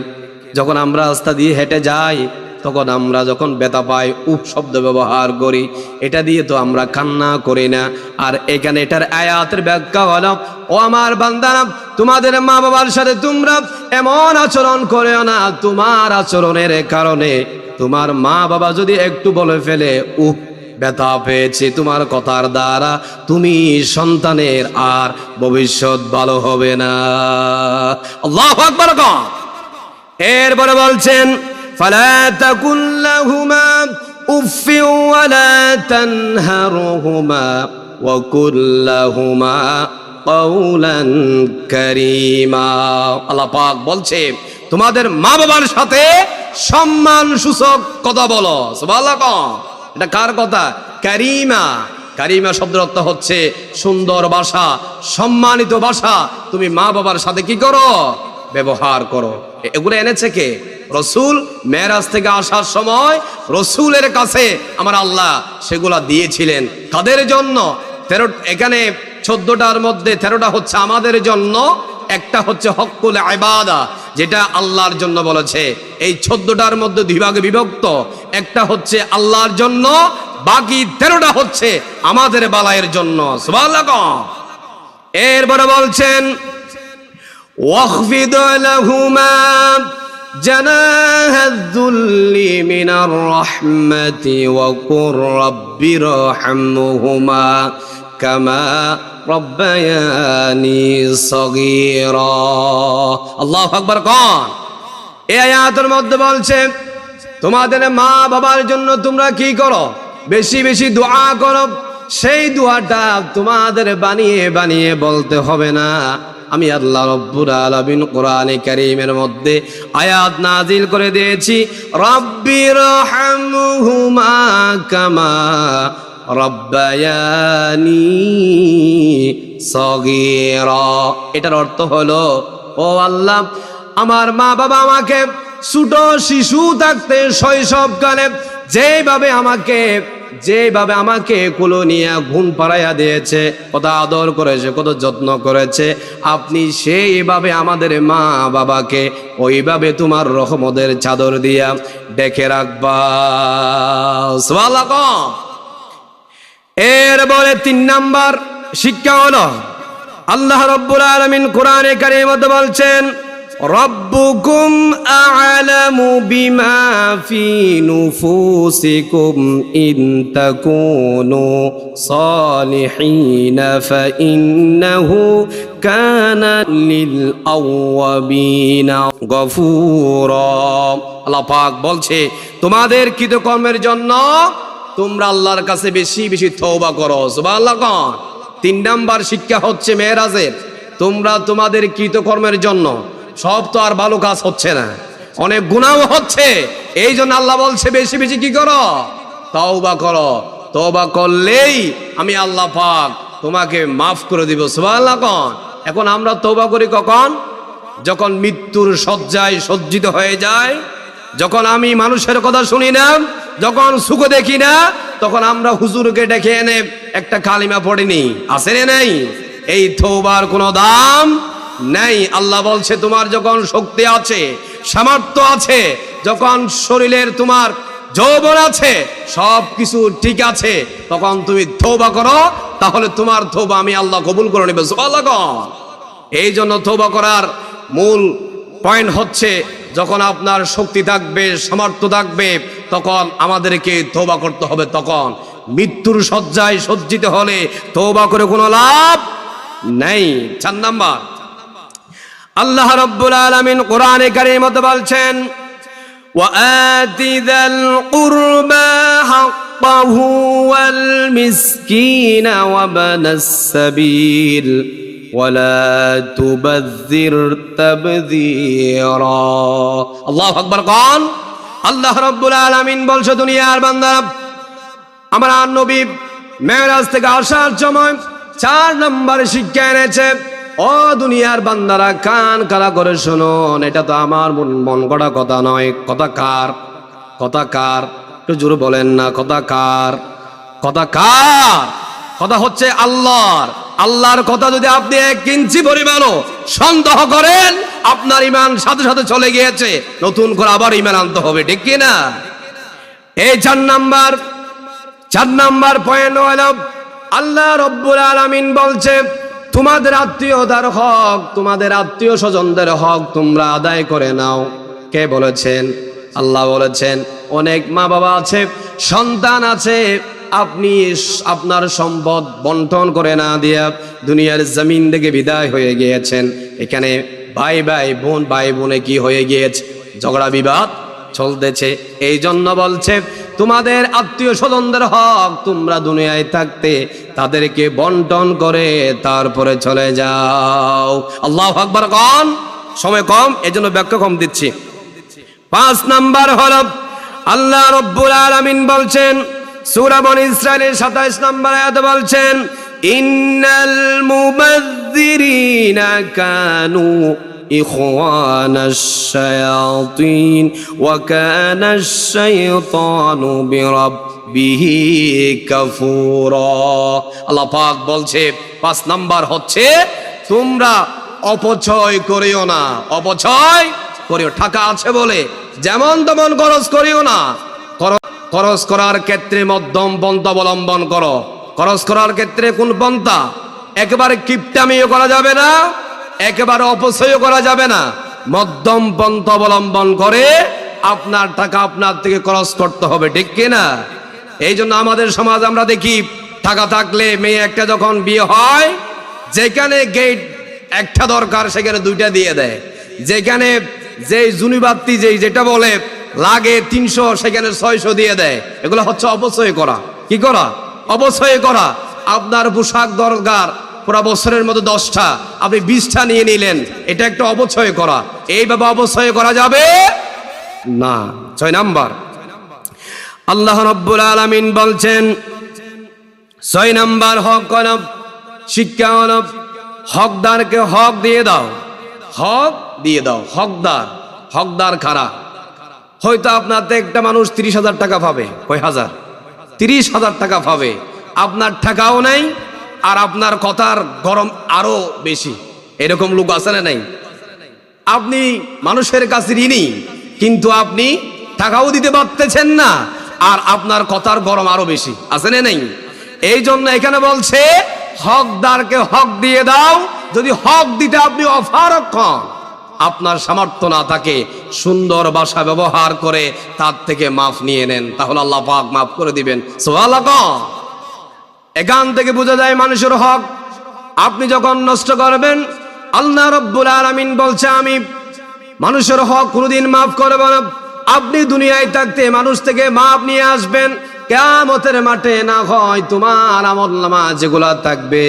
যখন আমরা রাস্তা দিয়ে হেঁটে যাই তখন আমরা যখন ব্যথা পাই শব্দ ব্যবহার করি, এটা দিয়ে তো আমরা কান্না করি না। আর এখানে এটার আয়াতের ব্যাখ্যা হলো ও আমার বান্দারা, তোমাদের মা বাবার সাথে তোমরা এমন আচরণ করেও না, তোমার আচরণের কারণে তোমার মা বাবা যদি একটু বলে ফেলে ব্যথা পেয়েছে তোমার কথার দ্বারা, তুমি সন্তানের আর ভবিষ্যৎ ভালো হবে না। আল্লাহু আকবার। এরপরে বলছেন ফালা তাকুল লাহুমা উফফিন ওয়ালা তানহারহুমা ওয়া কুল লাহুমা কওলান কারীমা। আল্লাহ পাক বলছে তোমাদের মা বাবার সাথে সম্মান সূচক কথা বলো। সুবহানাল্লাহ। এটা কার কথা? কারীমা। কারীমা শব্দের অর্থ হচ্ছে সুন্দর ভাষা, সম্মানিত ভাষা। তুমি মা বাবার সাথে কি করো? ব্যবহার করো। এগুলো এনেছে কে? রসুল। মেরাজ থেকে আসার সময় রসুলের কাছে আমার আল্লাহ সেগুলা দিয়েছিলেন। কাদের জন্য? এখানে 14টার মধ্যে 13টা হচ্ছে আমাদের জন্য, একটা হচ্ছে হক্কুল ইবাদা, যেটা আল্লাহর জন্য বলেছে। এই 14টার মধ্যে 2 ভাগে বিভক্ত, একটা হচ্ছে আল্লাহর জন্য, বাকি 13টা হচ্ছে আমাদের বালায়ের জন্য। সুবহানাল্লাহ। এরপরে বলছেন ওয়াখফিদ লাহুমা জানাহাদ যুল্লি মিনার রাহমাতি ওয়া কুর রাব্বিরহামহুমা কামা রব্বায়ানি সগীরা। আল্লাহু আকবার। কোন এই আয়াতের মধ্যে বলছে তোমাদের মা বাবার জন্য তোমরা কি করো? বেশি বেশি দোয়া করো। সেই দোয়াটা তোমাদের বানিয়ে বানিয়ে বলতে হবে না। আমি আল্লাহ রব্বুল আলামিন কোরআনে কারীমের মধ্যে আয়াত নাজিল করে দিয়েছি, রব্বিরহামহুমা কামা রব্বায়ানি সগীরা। এটার অর্থ হলো, ও আল্লাহ, আমার মা বাবা আমাকে ছোট শিশু থাকতে শৈশবকালে যেভাবে আমাকে কোলে নিয়ে ঘুম পাড়াইয়া দিয়েছে, কত আদর করেছে, কত যত্ন করেছে, আপনি সেইভাবে আমাদের মা বাবাকে ওইভাবে তোমার রহমতের চাদর দিয়া ডেকে রাখবা। সুবহানাল্লাহ। এরপরে 3 নাম্বার শিক্ষা হলো, আল্লাহ রাব্বুল আলামিন কোরআনে কারীমের মধ্যে বলছেন, রব্বুকুম আ'লামু বিমা ফি নুফুসিকুম ইন তাকুনু সালিহিন ফাইন্নাহু কানা লিল আওয়াবিনা গফুরা। আল্লাহ পাক বলছে তোমাদের কৃতকর্মের জন্য তোমরা আল্লাহর কাছে বেশি বেশি তওবা করো। সুবহানাল্লাহ। 3 নাম্বার শিক্ষা হচ্ছে মেরাজের, তোমরা তোমাদের কৃতকর্মের জন্য, সব তো আর ভালো কাজ হচ্ছে না, অনেক গুনাহ হচ্ছে, এই জন্য আল্লাহ বলছে বেশি বেশি কি করো? তওবা করো। তওবা করলেই আমি আল্লাহ পাক তোমাকে মাফ করে দিব। সুবহানাল্লাহ। এখন আমরা তওবা করি কখন? যখন মৃত্যুর শয্যায় সজ্জিত হয়ে যায়, যখন আমি মানুষের কথা শুনি না, যখন সুখ দেখি না, তখন আমরা হুজুরকে ডেকে এনে একটা কালিমা পড়িনি, আছে না নাই? এই তওবার কোনো দাম নাই। আল্লাহ বলছে তোমার যখন শক্তি আছে, সামর্থ্য আছে, যখন শরীরের তোমার যৌবন আছে, সব কিছু ঠিক আছে, তখন তুমি তওবা করো, তাহলে তোমার তওবা আমি আল্লাহ কবুল করে নেব। সুবহানাল্লাহ। এই জন্য তওবা করার মূল পয়েন্ট হচ্ছে যখন আপনার শক্তি থাকবে, সামর্থ্য থাকবে, তখন আমাদেরকে তওবা করতে হবে। তখন মৃত্যুর শয্যায় সজ্জিত হলে তওবা করে কোনো লাভ নাই। 4 নাম্বার, আল্লাহ রাব্বুল আলামিন কোরআনে কারীমের মধ্যে বলছেন, ওয়াআতি যাল কুরবা হাক্কাহু ওয়াল মিসকিনা ওয়া বানাস সাবিল ওয়ালা তুবাযযির তাবযীরা। আল্লাহু আকবার। কোন আল্লাহ রাব্বুল আলামিন বলছে দুনিয়ার বান্দারা, আমার নবী মেরাজ থেকে আসার সময় 4 নাম্বার শিক্ষা এনেছে। ও দুনিয়ার বান্দারা, কান খাড়া করে শুনুন, এটা তো আমার মন গড়া কথা নয়। কথা কার? কথা কার? একটু জোরে বলেন না, কথা কার? কথা কার? কথা হচ্ছে আল্লাহর। আল্লাহর কথা যদি আপনি 1 ইঞ্চি পরিমাণও সন্দেহ করেন, আপনার ঈমান সাথে সাথে চলে গিয়েছে, নতুন করে আবার ঈমান আনতে হবে, ঠিক কি না? এই 4 নাম্বার পয়েন্ট হলো, আল্লাহ রাব্বুল আলামিন বলছে তোমাদের আত্মীয়তার হক, তোমাদের আত্মীয় স্বজনদের হক তোমরা আদায় করে নাও। কে বলেছেন? আল্লাহ বলেছেন। অনেক মা বাবা আছে, সন্তান আছে, আপনি আপনার সম্পদ বন্টন করে না দিয়া দুনিয়ার জমিন থেকে বিদায় হয়ে গিয়েছেন। এখানে ভাই বোনে কি হয়ে গিয়েছে? ঝগড়া বিবাদ চলতেছে। এই জন্য বলছে তোমাদের আত্মীয় স্বজনদের হক তোমরা দুনিয়ায় থাকতে তাদেরকে বন্টন করে তারপরে চলে যাও। আল্লাহু আকবার। কোন সময় কম, এজন্য ব্যাখ্যা কম দিচ্ছি। 5 নাম্বার হলো, আল্লাহ রাব্বুল আলামিন বলছেন সূরা বনী ইসরাঈলের 27 নম্বর আয়াতে বলছেন, ইন্নাল মুবাযযিরিনা কানু إخوان الشياطين وكان الشيطان بربه كفورا আল্লাহ পাক বলছে 5 নাম্বার হচ্ছে তোমরা অপচয় করিও না, অপচয় করিও। টাকা আছে বলে যেমন তেমন খরচ করিও না। খরচ করার ক্ষেত্রে মধ্যম পন্থা অবলম্বন করো। খরচ করার ক্ষেত্রে কোন পন্থা? একেবারে কিপটামিও করা যাবে না, একেবারে অপচয়ও করা যাবে না। মধ্যম পন্থা অবলম্বন করে আপনার টাকা আপনার থেকে খরচ করতে হবে, ঠিক কিনা? এই জন্য আমাদের সমাজ আমরা দেখি টাকা থাকলে মেয়ে একটা যখন বিয়ে হয়, যেখানে গেট একটা দরকার সেখানে 2টা দিয়ে দেয়, যেখানে যে জুনিবাত্তি যেটা বলে লাগে 300 সেখানে 600 দিয়ে দেয়। এগুলো হচ্ছে অপচয় করা। কি করা? অপচয় করা। আপনার পোশাক দরকার পুরো বছরের মধ্যে 10টা, আপনি 20টা নিয়ে নিলেন, এটা একটা অপচয় করা। এইভাবে অপচয় করা যাবে না। 6 নাম্বার আল্লাহ রাব্বুল আলামিন বলছেন 6 নাম্বার হক হলো শিক্ষা হলো হকদারকে হক দিয়ে দাও, হক দিয়ে দাও। হকদার খারাপ। হয়তো আপনার একটা মানুষ 30,000 টাকা পাবে, কয় হাজার? 30,000 টাকা পাবে। আপনার টাকাও নাই আর আপনার কথার গরম আরো বেশি। এরকম লোক আছে না নাই? আপনি মানুষের কাছে ঋণী, কিন্তু আপনি টাকাও দিতে পারতেছেন না আর আপনার কথার গরম আরো বেশি, আছে না নাই? এই জন্য এখানে বলছে হকদারকে হক দিয়ে দাও। যদি হক দিতে আপনি অপারগ হন, আপনার সামর্থ্য না থাকে, সুন্দর ভাষা ব্যবহার করে তার থেকে মাফ নিয়ে নেন, তাহলে আল্লাহ পাক মাফ করে দিবেন। সুবহানাল্লাহ। এখান থেকে বোঝা যায় মানুষের হক আপনি যখন নষ্ট করবেন, আল্লাহ রাব্বুল আলামিন বলছে আমি মানুষের হক কোনোদিন মাফ করব না। আপনি দুনিয়ায় থাকতে মানুষ থেকে মাপ নিয়ে আসবেন, কিয়ামতের মাঠে না হয় তোমার আমলনামা যেগুলা থাকবে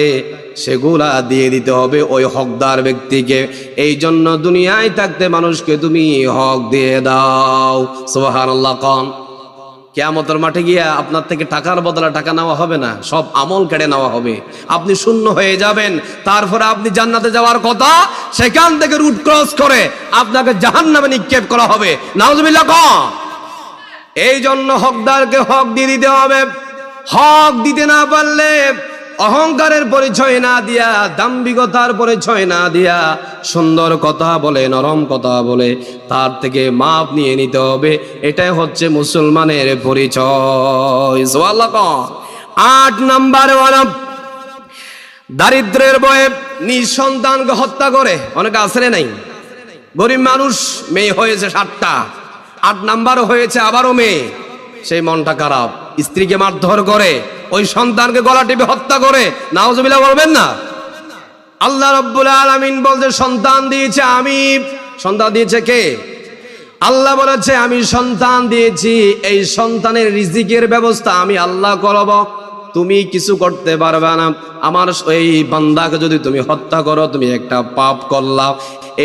সেগুলা দিয়ে দিতে হবে ওই হকদার ব্যক্তিকে। এই জন্য দুনিয়ায় থাকতে মানুষকে তুমি হক দিয়ে দাও। সুবহানাল্লাহ। কোন কিয়ামতের মাঠে গিয়া আপনার থেকে টাকার বদলে টাকা নেওয়া হবে না, সব আমল কেড়ে নেওয়া হবে। আপনি শূন্য হয়ে যাবেন, তারপরে আপনি জান্নাতে যাওয়ার কথা, সেখান থেকে রুট ক্রস করে আপনাকে জাহান্নামে নিক্ষেপ করা হবে। নাউজুবিল্লাহ। এই জন্য হকদারকে হক দিয়ে দিতে হবে। হক দিতে না পারলে অহংকারের পরিচয় না দিয়া, দাম্ভিকতার পরিচয় না দিয়া, সুন্দর কথা বলে, নরম কথা বলে তার থেকে মাপ নিয়ে নিতে হবে। এটাই হচ্ছে মুসলমানের পরিচয়। সুবহানাল্লাহ। 8 নাম্বার হলো দারিদ্রের ভয়ে নিঃসন্তানকে হত্যা করে। অনেকে আসলে নাই, গরিব মানুষ, মেয়ে হয়েছে 7টা, 8 নাম্বারও হয়েছে আবারও মেয়ে, সেই মনটা খারাপ, স্ত্রীকে মারধর করে, ওই সন্তানকে গলা টিপে হত্যা করে। নাউজুবিল্লাহ বলবেন না। আল্লাহ রাব্বুল আলামিন বলছে সন্তান দিয়েছে আমি। সন্তান দিয়েছে কে? আল্লাহ বলেছে আমি সন্তান দিয়েছি, এই সন্তানের রিজিকের ব্যবস্থা আমি আল্লাহ করব, তুমি কিছু করতে পারবে না। আমার এই বান্দাকে যদি তুমি হত্যা করো, তুমি একটা পাপ করলা।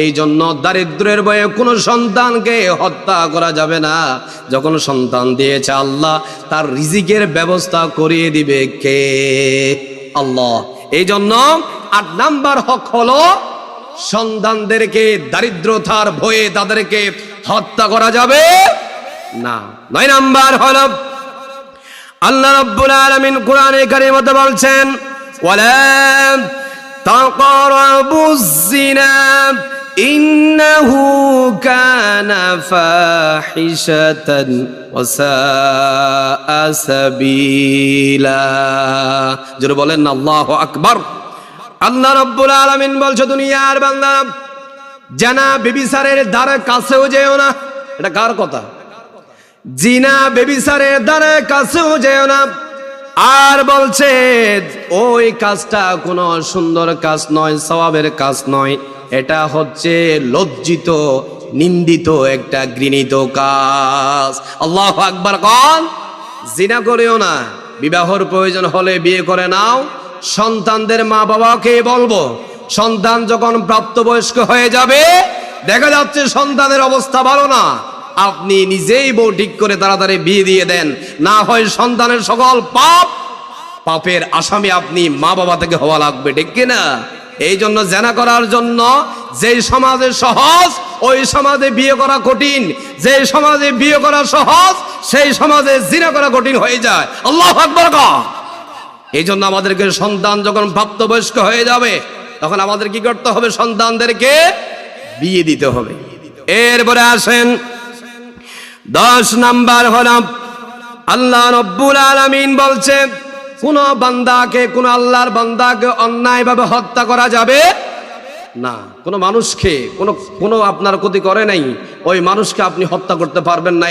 এই জন্য দারিদ্রের ভয়ে কোনো সন্তানকে হত্যা করা যাবে না। যখন সন্তান দিয়েছে আল্লাহ, তার রিজিকের ব্যবস্থা করিয়ে দিবে কে? আল্লাহ। এই জন্য 8 নাম্বার হক হলো সন্তানদেরকে দারিদ্রতার ভয়ে তাদেরকে হত্যা করা যাবে না। 9 নাম্বার হলো আল্লাহ রাব্বুল আলামিন কোরআনে কারীমে বলছেন ওয়ালা তাকরাবুজ জিনা ইন্নাহু কানা ফাহিশাতান ওয়া সাআ সাবিলা। জোরে বলেন আল্লাহু আকবার। আল্লাহ রাব্বুল আলামিন বলছে দুনিয়ার বান্দা, জানা ব্যভিচারের দ্বারে কাছেও যেও না। এটা কার কথা? জিনা ব্যভিচারের দ্বারে কাছেও যেও না। আর বলছে ওই কাজটা কোনো সুন্দর কাজ নয়, সওয়াবের কাজ নয়, এটা হচ্ছে লজ্জিত, নিন্দিত, একটা ঘৃণিত কাজ। আল্লাহু আকবার। কোন জিনা করিও না। বিবাহর প্রয়োজন হলে বিয়ে করে নাও। সন্তানদের মা বাবাকে বলবো, সন্তান যখন প্রাপ্তবয়স্ক হয়ে যাবে, দেখা যাচ্ছে সন্তানের অবস্থা ভালো না, আপনি নিজেই বউ ঠিক করে তাড়াতাড়ি বিয়ে দিয়ে দেন, না হয় সন্তানের সকল পাপের আসামি আপনি মা বাবা থেকে হওয়া লাগবে, ঠিক কিনা? এই জন্য জেনা করার জন্য যেই সমাজে সহজ ওই সমাজে বিয়ে করা কঠিন, যেই সমাজে বিয়ে করা সহজ সেই সমাজে জিনা করা কঠিন হয়ে যায়। আল্লাহু আকবার। এই জন্য আমাদেরকে সন্তান যখন প্রাপ্তবয়স্ক হয়ে যাবে তখন আমাদের কি করতে হবে? সন্তানদেরকে বিয়ে দিতে হবে। এরপরে আসেন 10 নাম্বার হলো আল্লাহ রাব্বুল আলামিন বলছে কোন বান্দাকে, কোন আল্লাহর বান্দাকে অন্যায়ভাবে হত্যা করা যাবে না। কোন মানুষকে কোন আপনার ক্ষতি করে নাই ওই মানুষকে আপনি হত্যা করতে পারবেন না।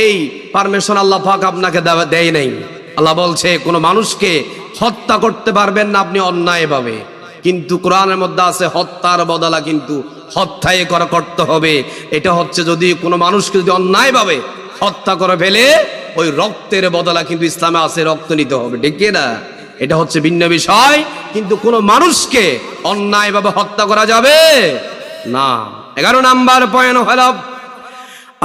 এই পারমিশন আল্লাহ পাক আপনাকে দেয় নাই। আল্লাহ বলছে কোন মানুষকে হত্যা করতে পারবেন না আপনি অন্যায়ভাবে। কিন্তু কোরআনের মধ্যে আছে হত্যার বদলা কিন্তু হত্যাই করতে হবে। এটা হচ্ছে যদি কোনো মানুষকে যদি অন্যায়ভাবে হত্যা করে ফেলে ওই রক্তের বদলা কিন্তু ইসলামে আছে রক্ত নিতে হবে, ঠিক না? এটা হচ্ছে ভিন্ন বিষয়। কিন্তু কোনো মানুষকে অন্যায়ভাবে হত্যা করা যাবে না। 11 নাম্বার পয়েন্ট হলো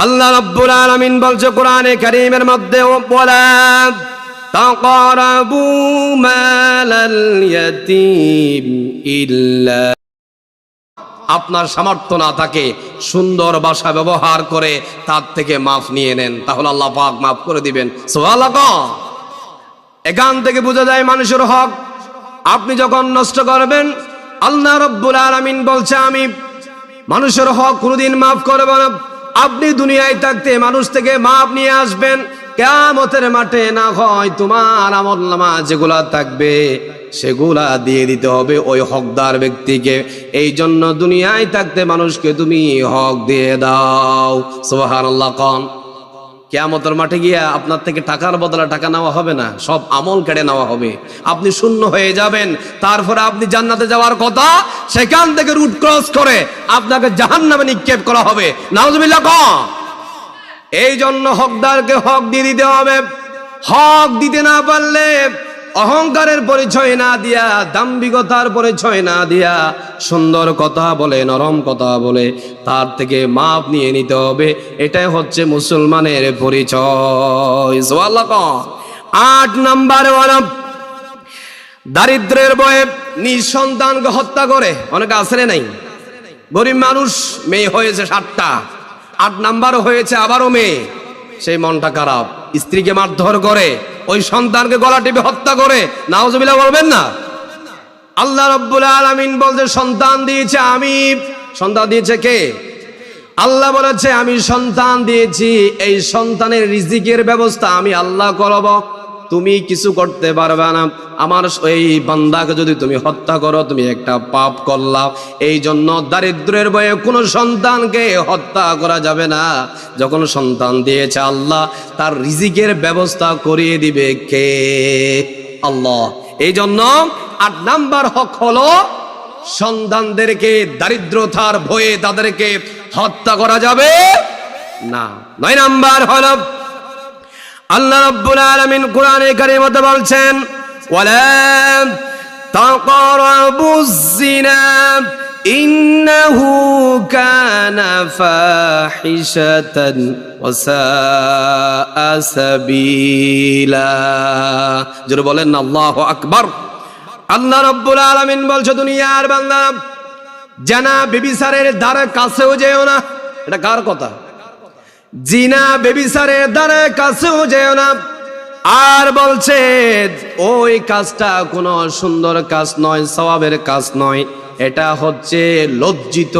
আল্লাহ রাব্বুল আলামিন বলছে কোরআনে কারীমের মধ্যে ওয়ালা তাকরাবু মালাল ইয়াতীম ইল্লা, আপনার সামর্থ্য না থাকে সুন্দর ভাষা ব্যবহার করে তার থেকে মাফ নিয়ে নেন, তাহলে আল্লাহ পাক মাফ করে দিবেন। সুবহানাল্লাহ। এখান থেকে বোঝা যায় মানুষের হক আপনি যখন নষ্ট করবেন আল্লাহ রাব্বুল আলামিন বলছে আমি মানুষের হক কোনোদিন মাফ করব না। আপনি দুনিয়ায় থাকতে মানুষ থেকে মাপ নিয়ে আসবেন, কিয়ামতের মাঠে না হয় তোমার আমলনামা যেগুলা থাকবে সেগুলা দিয়ে দিতে হবে ওই হকদার ব্যক্তিকে। এই জন্য দুনিয়ায় থাকতে মানুষকে তুমি হক দিয়ে দাও। সুবহানাল্লাহ। কোন কিয়ামতের মাঠে গিয়া আপনার থেকে টাকার বদলে টাকা নেওয়া হবে না, সব আমল কেড়ে নেওয়া হবে। আপনি শূন্য হয়ে যাবেন, তারপরে আপনি জান্নাতে যাওয়ার কথা সেখান থেকে রুট ক্রস করে আপনাকে জাহান্নামে নিক্ষেপ করা হবে। নাউজুবিল্লাহ। এই জন্য হকদারকে হক দিয়ে দিতে হবে। হক দিতে না পারলে অহংকারের পরিচয় না দিয়া, দাম্ভিকতার পরিচয় না দিয়া সুন্দর কথা বলে, নরম কথা বলে তার থেকে মাপ নিয়ে নিতে হবে। এটাই হচ্ছে মুসলমানের পরিচয়। সুবহানাল্লাহ। 8 নাম্বার হলো দারিদ্রের ভয়ে নিঃসন্তানকে হত্যা করে। অনেকে আসলে নাই, গরিব মানুষ, মেয়ে হয়েছে 7টা, 8 নাম্বারও হয়েছে আবারও মেয়ে, সেই মনটা খারাপ, স্ত্রীকে মারধর করে, ওই সন্তানকে গলা টিপে হত্যা করে। নাউজুবিল্লাহ বলবেন না। আল্লাহ রাব্বুল আলামিন বলছে সন্তান দিয়েছে আমি। সন্তান দিয়েছে কে? আল্লাহ বলেছে আমি সন্তান দিয়েছি, এই সন্তানের রিজিকের ব্যবস্থা আমি আল্লাহ করব, তুমি কিছু করতে পারবে না। আমার এই বান্দাকে যদি তুমি হত্যা করো তুমি একটা পাপ করলা। এই জন্য দারিদ্রের ভয়ে কোনো সন্তানকে হত্যা করা যাবে না। যখন সন্তান দিয়েছে আল্লাহ, তার রিজিকের ব্যবস্থা করিয়ে দিবে কে? আল্লাহ। এই জন্য 8 নাম্বার হক হলো সন্তানদেরকে দারিদ্রতার ভয়ে তাদেরকে হত্যা করা যাবে না। 9 নাম্বার হলো আল্লাহ রাব্বুল আলামিন কোরআনে কারীমে বলছেন ওয়ালা তাকরাবুজ জিনা ইন্নাহু কানা ফাহিশাতান ওয়া সাআ সাবিলা। জোরে বলেন না আল্লাহু আকবার। আল্লাহ রাব্বুল আলামিন বলছে দুনিয়ার বান্দা জানা ব্যভিচারের ধারে কাছেও যেও না। এটা কার কথা? জিনা ব্যভিচারের দ্বারা কাছেও যেও না। আর বলছে ওই কাজটা কোনো সুন্দর কাজ নয়, সওয়াবের কাজ নয়, এটা হচ্ছে লজ্জিত,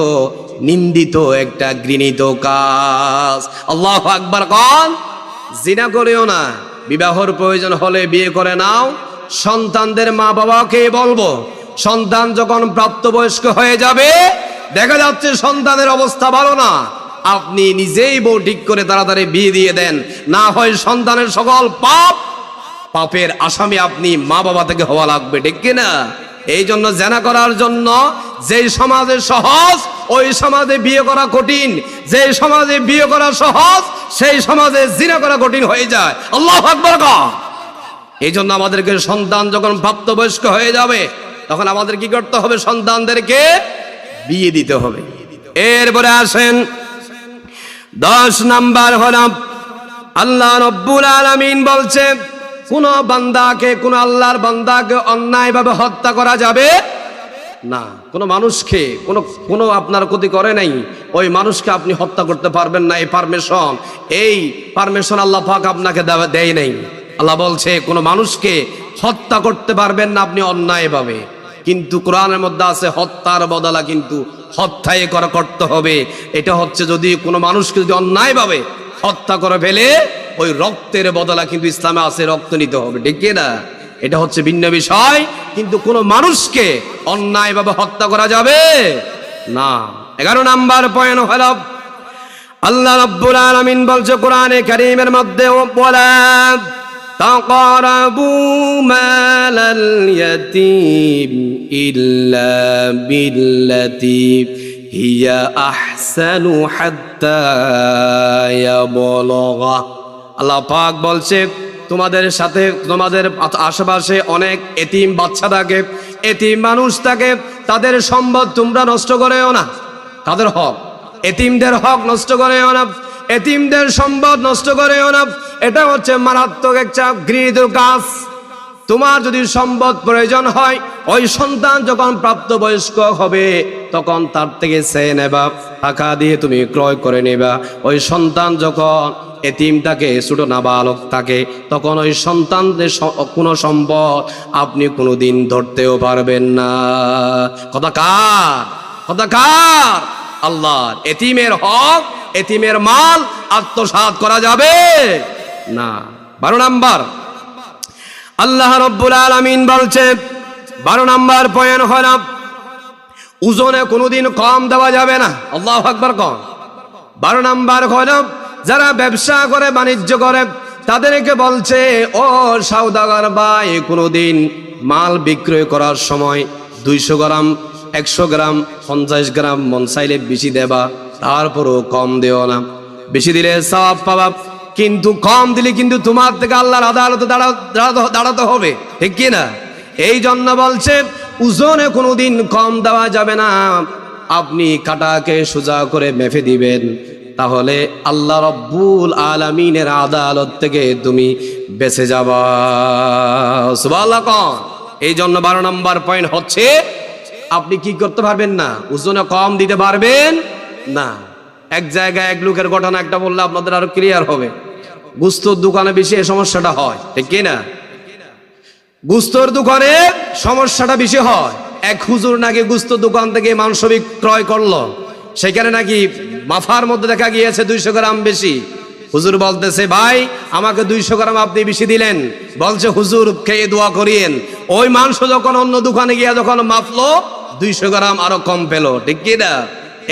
নিন্দিত, একটা ঘৃণিত কাজ। আল্লাহু আকবার। কোন জিনা করিও না। বিবাহর প্রয়োজন হলে বিয়ে করে নাও। সন্তানদের মা বাবাকে বলবো সন্তান যখন প্রাপ্তবয়স্ক হয়ে যাবে, দেখা যাচ্ছে সন্তানের অবস্থা ভালো না, আপনি নিজেই বউ ঠিক করে তাড়াতাড়ি বিয়ে দিয়ে দেন, না হয় সন্তানের সকল পাপের আসামি আপনি মা বাবা থেকে হওয়া লাগবে, ঠিক কিনা? এই জন্য জেনা করার জন্য যেই সমাজে সহজ ওই সমাজে বিয়ে করা কঠিন, যেই সমাজে বিয়ে করা সহজ সেই সমাজে জিনা করা কঠিন হয়ে যায়। আল্লাহু আকবার। এই জন্য আমাদেরকে সন্তান যখন প্রাপ্তবয়স্ক হয়ে যাবে তখন আমাদের কি করতে হবে? সন্তানদেরকে বিয়ে দিতে হবে। এরপরে আসেন 10 নাম্বার হলো আল্লাহ রাব্বুল আলামিন বলছে কোন বান্দাকে, কোন আল্লাহর বান্দাকে অন্যায়ভাবে হত্যা করা যাবে না। কোনো মানুষকে কোনো আপনার ক্ষতি করে নাই, ওই মানুষকে আপনি হত্যা করতে পারবেন না। এই পারমিশন আল্লাহ পাক আপনাকে দেয় নাই। আল্লাহ বলছে কোনো মানুষকে হত্যা করতে পারবেন না আপনি অন্যায়ভাবে, কিন্তু কোরআনের মধ্যে আছে হত্যার বদলা কিন্তু হত্যাই করতে হবে। এটা হচ্ছে যদি কোনো মানুষকে যদি অন্যায়ভাবে হত্যা করে ফেলে, ওই রক্তের বদলা কিন্তু ইসলামে আছে রক্ত নিতে হবে, ঠিক না? এটা হচ্ছে ভিন্ন বিষয়, কিন্তু কোনো মানুষকে অন্যায়ভাবে হত্যা করা যাবে না। 11 নাম্বার পয়েন্ট হলো আল্লাহ রাব্বুল আলামিন বলছে কোরআনে কারীমের মধ্যে, ওয়ালা তাকরাবু মালাল ইয়াতীম ইল্লা বিল্লাতী হিয়া আহসানু হাত্তা ইয়াবলুগা। আল্লাহ পাক বলছে তোমাদের সাথে তোমাদের আশেপাশে অনেক এতিম বাচ্চা থাকে, এতিম মানুষ থাকে, তাদের সম্পদ তোমরা নষ্ট করেও না, তাদের হক, এতিমদের হক নষ্ট করেও না, এতিমদের সম্পদ নষ্ট করেও না। এটা হচ্ছে মারাত্মক একটা ঘৃণিত কাজ। তোমার যদি সম্পদ প্রয়োজন হয়, ওই সন্তান যখন প্রাপ্তবয়স্ক হবে তখন তার থেকে চেয়ে নেবা, টাকা দিয়ে তুমি ক্রয় করে নেবা। ওই সন্তান যখন এতিম থাকে, ছোট নাবালক থাকে, তখন ওই সন্তানদের কোনো সম্পদ আপনি কোনোদিন ধরতেও পারবেন না। কথা কার? আল্লাহর। এতিমের হক, এতিমের মাল আত্মসাৎ করা যাবে না। 12 নাম্বার আল্লাহ রাব্বুল আলামিন বলছে, 12 নাম্বার পয়েন্ট হলো ওজনে কোনোদিন কম দেওয়া যাবে না। আল্লাহু আকবার কম। 12 নাম্বার হলো যারা ব্যবসা করে, বাণিজ্য করে, তাদেরকে বলছে, ও সওদাগর ভাই, কোনোদিন মাল বিক্রয় করার সময় 200 গ্রাম, 100 গ্রাম, 50 গ্রাম মন চাইলে বেশি দেবা, তারপরও কম দেও না। বেশি দিলে সওয়াব পাবা, কিন্তু কম দিলে কিন্তু তোমার থেকে আল্লাহর আদালতে দাঁড়াতে হবে, ঠিক কি না? এই জন্য বলছে ওজনে কোনোদিন কম দেওয়া যাবে না। আপনি কাটাকে সোজা করে মেপে দিবেন, তাহলে আল্লাহ রাব্বুল আলামিনের আদালত থেকে তুমি বেঁচে যাবা। সুবহানাল্লাহ। এই জন্য 12 নম্বর পয়েন্ট হচ্ছে আপনি কি করতে পারবেন না, ওজনে কম দিতে পারবেন না। এক জায়গায় এক লোকের ঘটনা একটা বললে আপনাদের আরো ক্লিয়ার হবে। গুস্তর দোকানে বেশি এই সমস্যাটা হয়, ঠিক কি না? গুস্তর দোকানে সমস্যাটা বেশি হয়। এক হুজুর নাকি গুস্তর দোকান থেকে মাংস বিক্রয় করলো, সেখানে নাকি মাথার মধ্যে দেখা গিয়েছে 200 গ্রাম বেশি। হুজুর বলতেছে, ভাই আমাকে 200 গ্রাম আপনি বেশি দিলেন। বলছে, হুজুর খেয়ে দোয়া করিয়েন। ওই মাংস যখন অন্য দোকানে গিয়ে যখন মাপলো, 200 গ্রাম আরো কম পেলো, ঠিক কি না?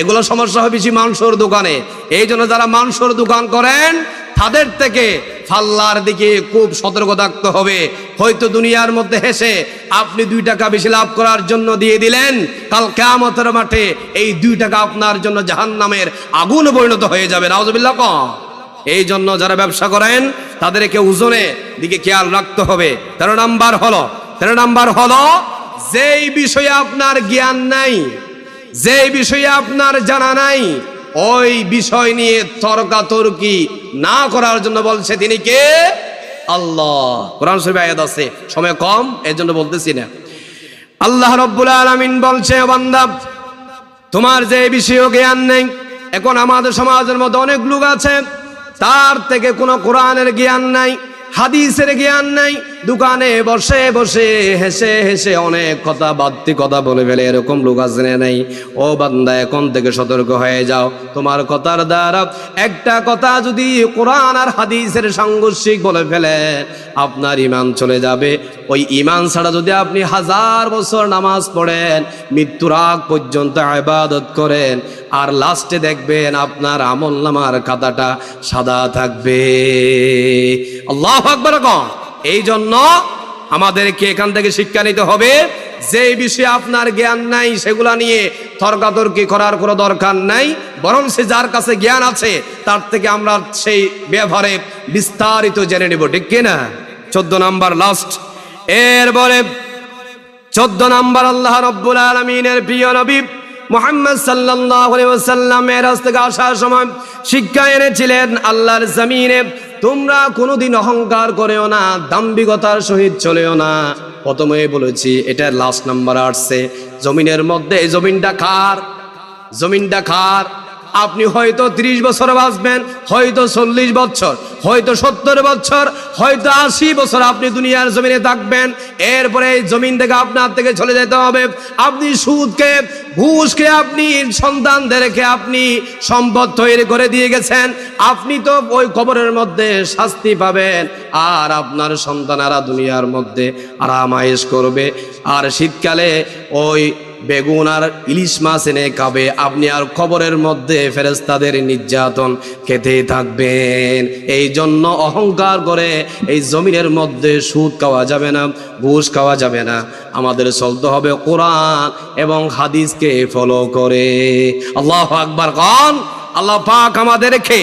এগুলো সমস্যা হয় বেশি মাংসর দোকানে। এই জন্য যারা মাংসর দোকান করেন তাদের থেকে ফাল্লার দিকে খুব সতর্ক থাকতে হবে। হয়তো দুনিয়ার মধ্যে হেসে আপনি 2 টাকা বেশি লাভ করার জন্য দিয়ে দিলেন, কাল কিয়ামতের মাঠে এই 2 টাকা আপনার জন্য জাহান্নামের আগুন পরিণত হয়ে যাবে। নাউজুবিল্লাহ। এই জন্য যারা ব্যবসা করেন তাদেরকে ওজনে দিকে খেয়াল রাখতে হবে। 13 নাম্বার হলো যেই বিষয়ে আপনার জ্ঞান নাই, যেই বিষয়ে আপনার জানা নাই, ওই বিষয় নিয়ে তর্কাতর্কি না করার জন্য বলছে তিনি কে? আল্লাহ। কোরআন শরীফে আয়াত আছে, সময় কম এর জন্য বলতেছি না। আল্লাহ রাব্বুল আলামিন বলছে, বান্দা তোমার যে বিষয়ে জ্ঞান নেই, এখন আমাদের সমাজের মধ্যে অনেক লোক আছে তার থেকে কোনো কোরআনের জ্ঞান নাই, হাদিসের জ্ঞান নাই, দোকানে বসে বসে হেসে হেসে অনেক কথা বাড়তি কথা বলে ফেলে, এরকম লোক আছে না নাই? ও বান্দা, এখন থেকে সতর্ক হয়ে যাও। তোমার কথার দ্বারা একটা কথা যদি কোরআন আর হাদিসের সাংঘর্ষিক বলে ফেলে, আপনার ঈমান চলে যাবে। ওই ঈমান ছাড়া যদি আপনি 1000 বছর নামাজ পড়েন, মৃত্যুর আগ পর্যন্ত ইবাদত করেন, আর লাস্টে দেখবেন আপনার আমলনামার খাতাটা সাদা থাকবে। আল্লাহু আকবার। এই জন্য আমাদেরকে এখান থেকে শিক্ষা নিতে হবে, যে বিষয়ে আপনার জ্ঞান নাই সেগুলা নিয়ে তর্কাতর্কি করার কোনো দরকার নাই, বরং সে যার কাছে জ্ঞান আছে তার থেকে আমরা সেই ব্যাপারে বিস্তারিত জেনে নেব, ঠিক কিনা? 14 নাম্বার লাস্ট। এরপরে 14 নাম্বার, আল্লাহ রাব্বুল আলামিনের প্রিয় নবী মুহাম্মদ সাল্লাল্লাহু আলাইহি ওয়াসাল্লাম মেরাজ থেকে আসার সময় শিক্ষা এনেছিলেন, আল্লাহর জমিনে তোমরা কোনোদিন অহংকার করেও না, দাম্ভিকতার সহিত চলেও না। প্রথমে বলেছি, এটা লাস্ট নাম্বার আসছে। জমিনের মধ্যে, জমিনটা কার? জমিনটা কার? আপনি হয়তো 30 বছর বাঁচবেন, হয়তো 40 বছর, হয়তো 70 বছর, হয়তো 80 বছর আপনি দুনিয়ার জমিনে থাকবেন। এরপরে এই জমিন থেকে আপনার থেকে চলে যেতে হবে। আপনি সুদকে, ঘুষকে, আপনি সন্তানদেরকে আপনি সম্পদ তৈরি করে দিয়ে গেছেন। আপনি তো ওই কবরের মধ্যে শাস্তি পাবেন, আর আপনার সন্তানেরা দুনিয়ার মধ্যে আরামায়েশ করবে। আর শীতকালে ওই বেগুন আর ইলিশ মাছ এনে খাবে, আপনি আর কবরের মধ্যে ফেরেশতাদের নির্যাতন খেতেই থাকবেন। এই জন্য অহংকার করে এই জমিনের মধ্যে সুদ খাওয়া যাবে না, ঘুষ খাওয়া যাবে না। আমাদের চলতে হবে কোরআন এবং হাদিসকে ফলো করে। আল্লাহু আকবার কোন। আল্লাহ পাক আমাদেরকে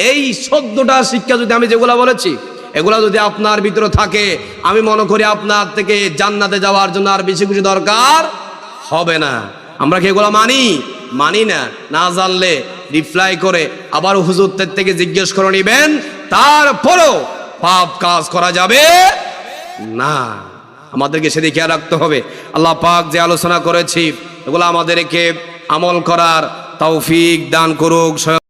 এই 14টা শিক্ষা, যদি আমি যেগুলো বলেছি এগুলা যদি আপনার ভিতরে থাকে, আমি মনে করি আপনার থেকে জান্নাতে যাওয়ার জন্য আর বেশি কিছু দরকার হবে না। আমরা কি এগুলো মানি না? না জানলে রিপ্লাই করে আবার হুজুরদের থেকে জিজ্ঞেস করে নিবেন, তারপরও পাপ কাজ করা যাবে না। আমাদেরকে সেদিকে খেয়াল রাখতে হবে। আল্লাহ পাক যে আলোচনা করেছি এগুলো আমাদেরকে আমল করার তৌফিক দান করুক।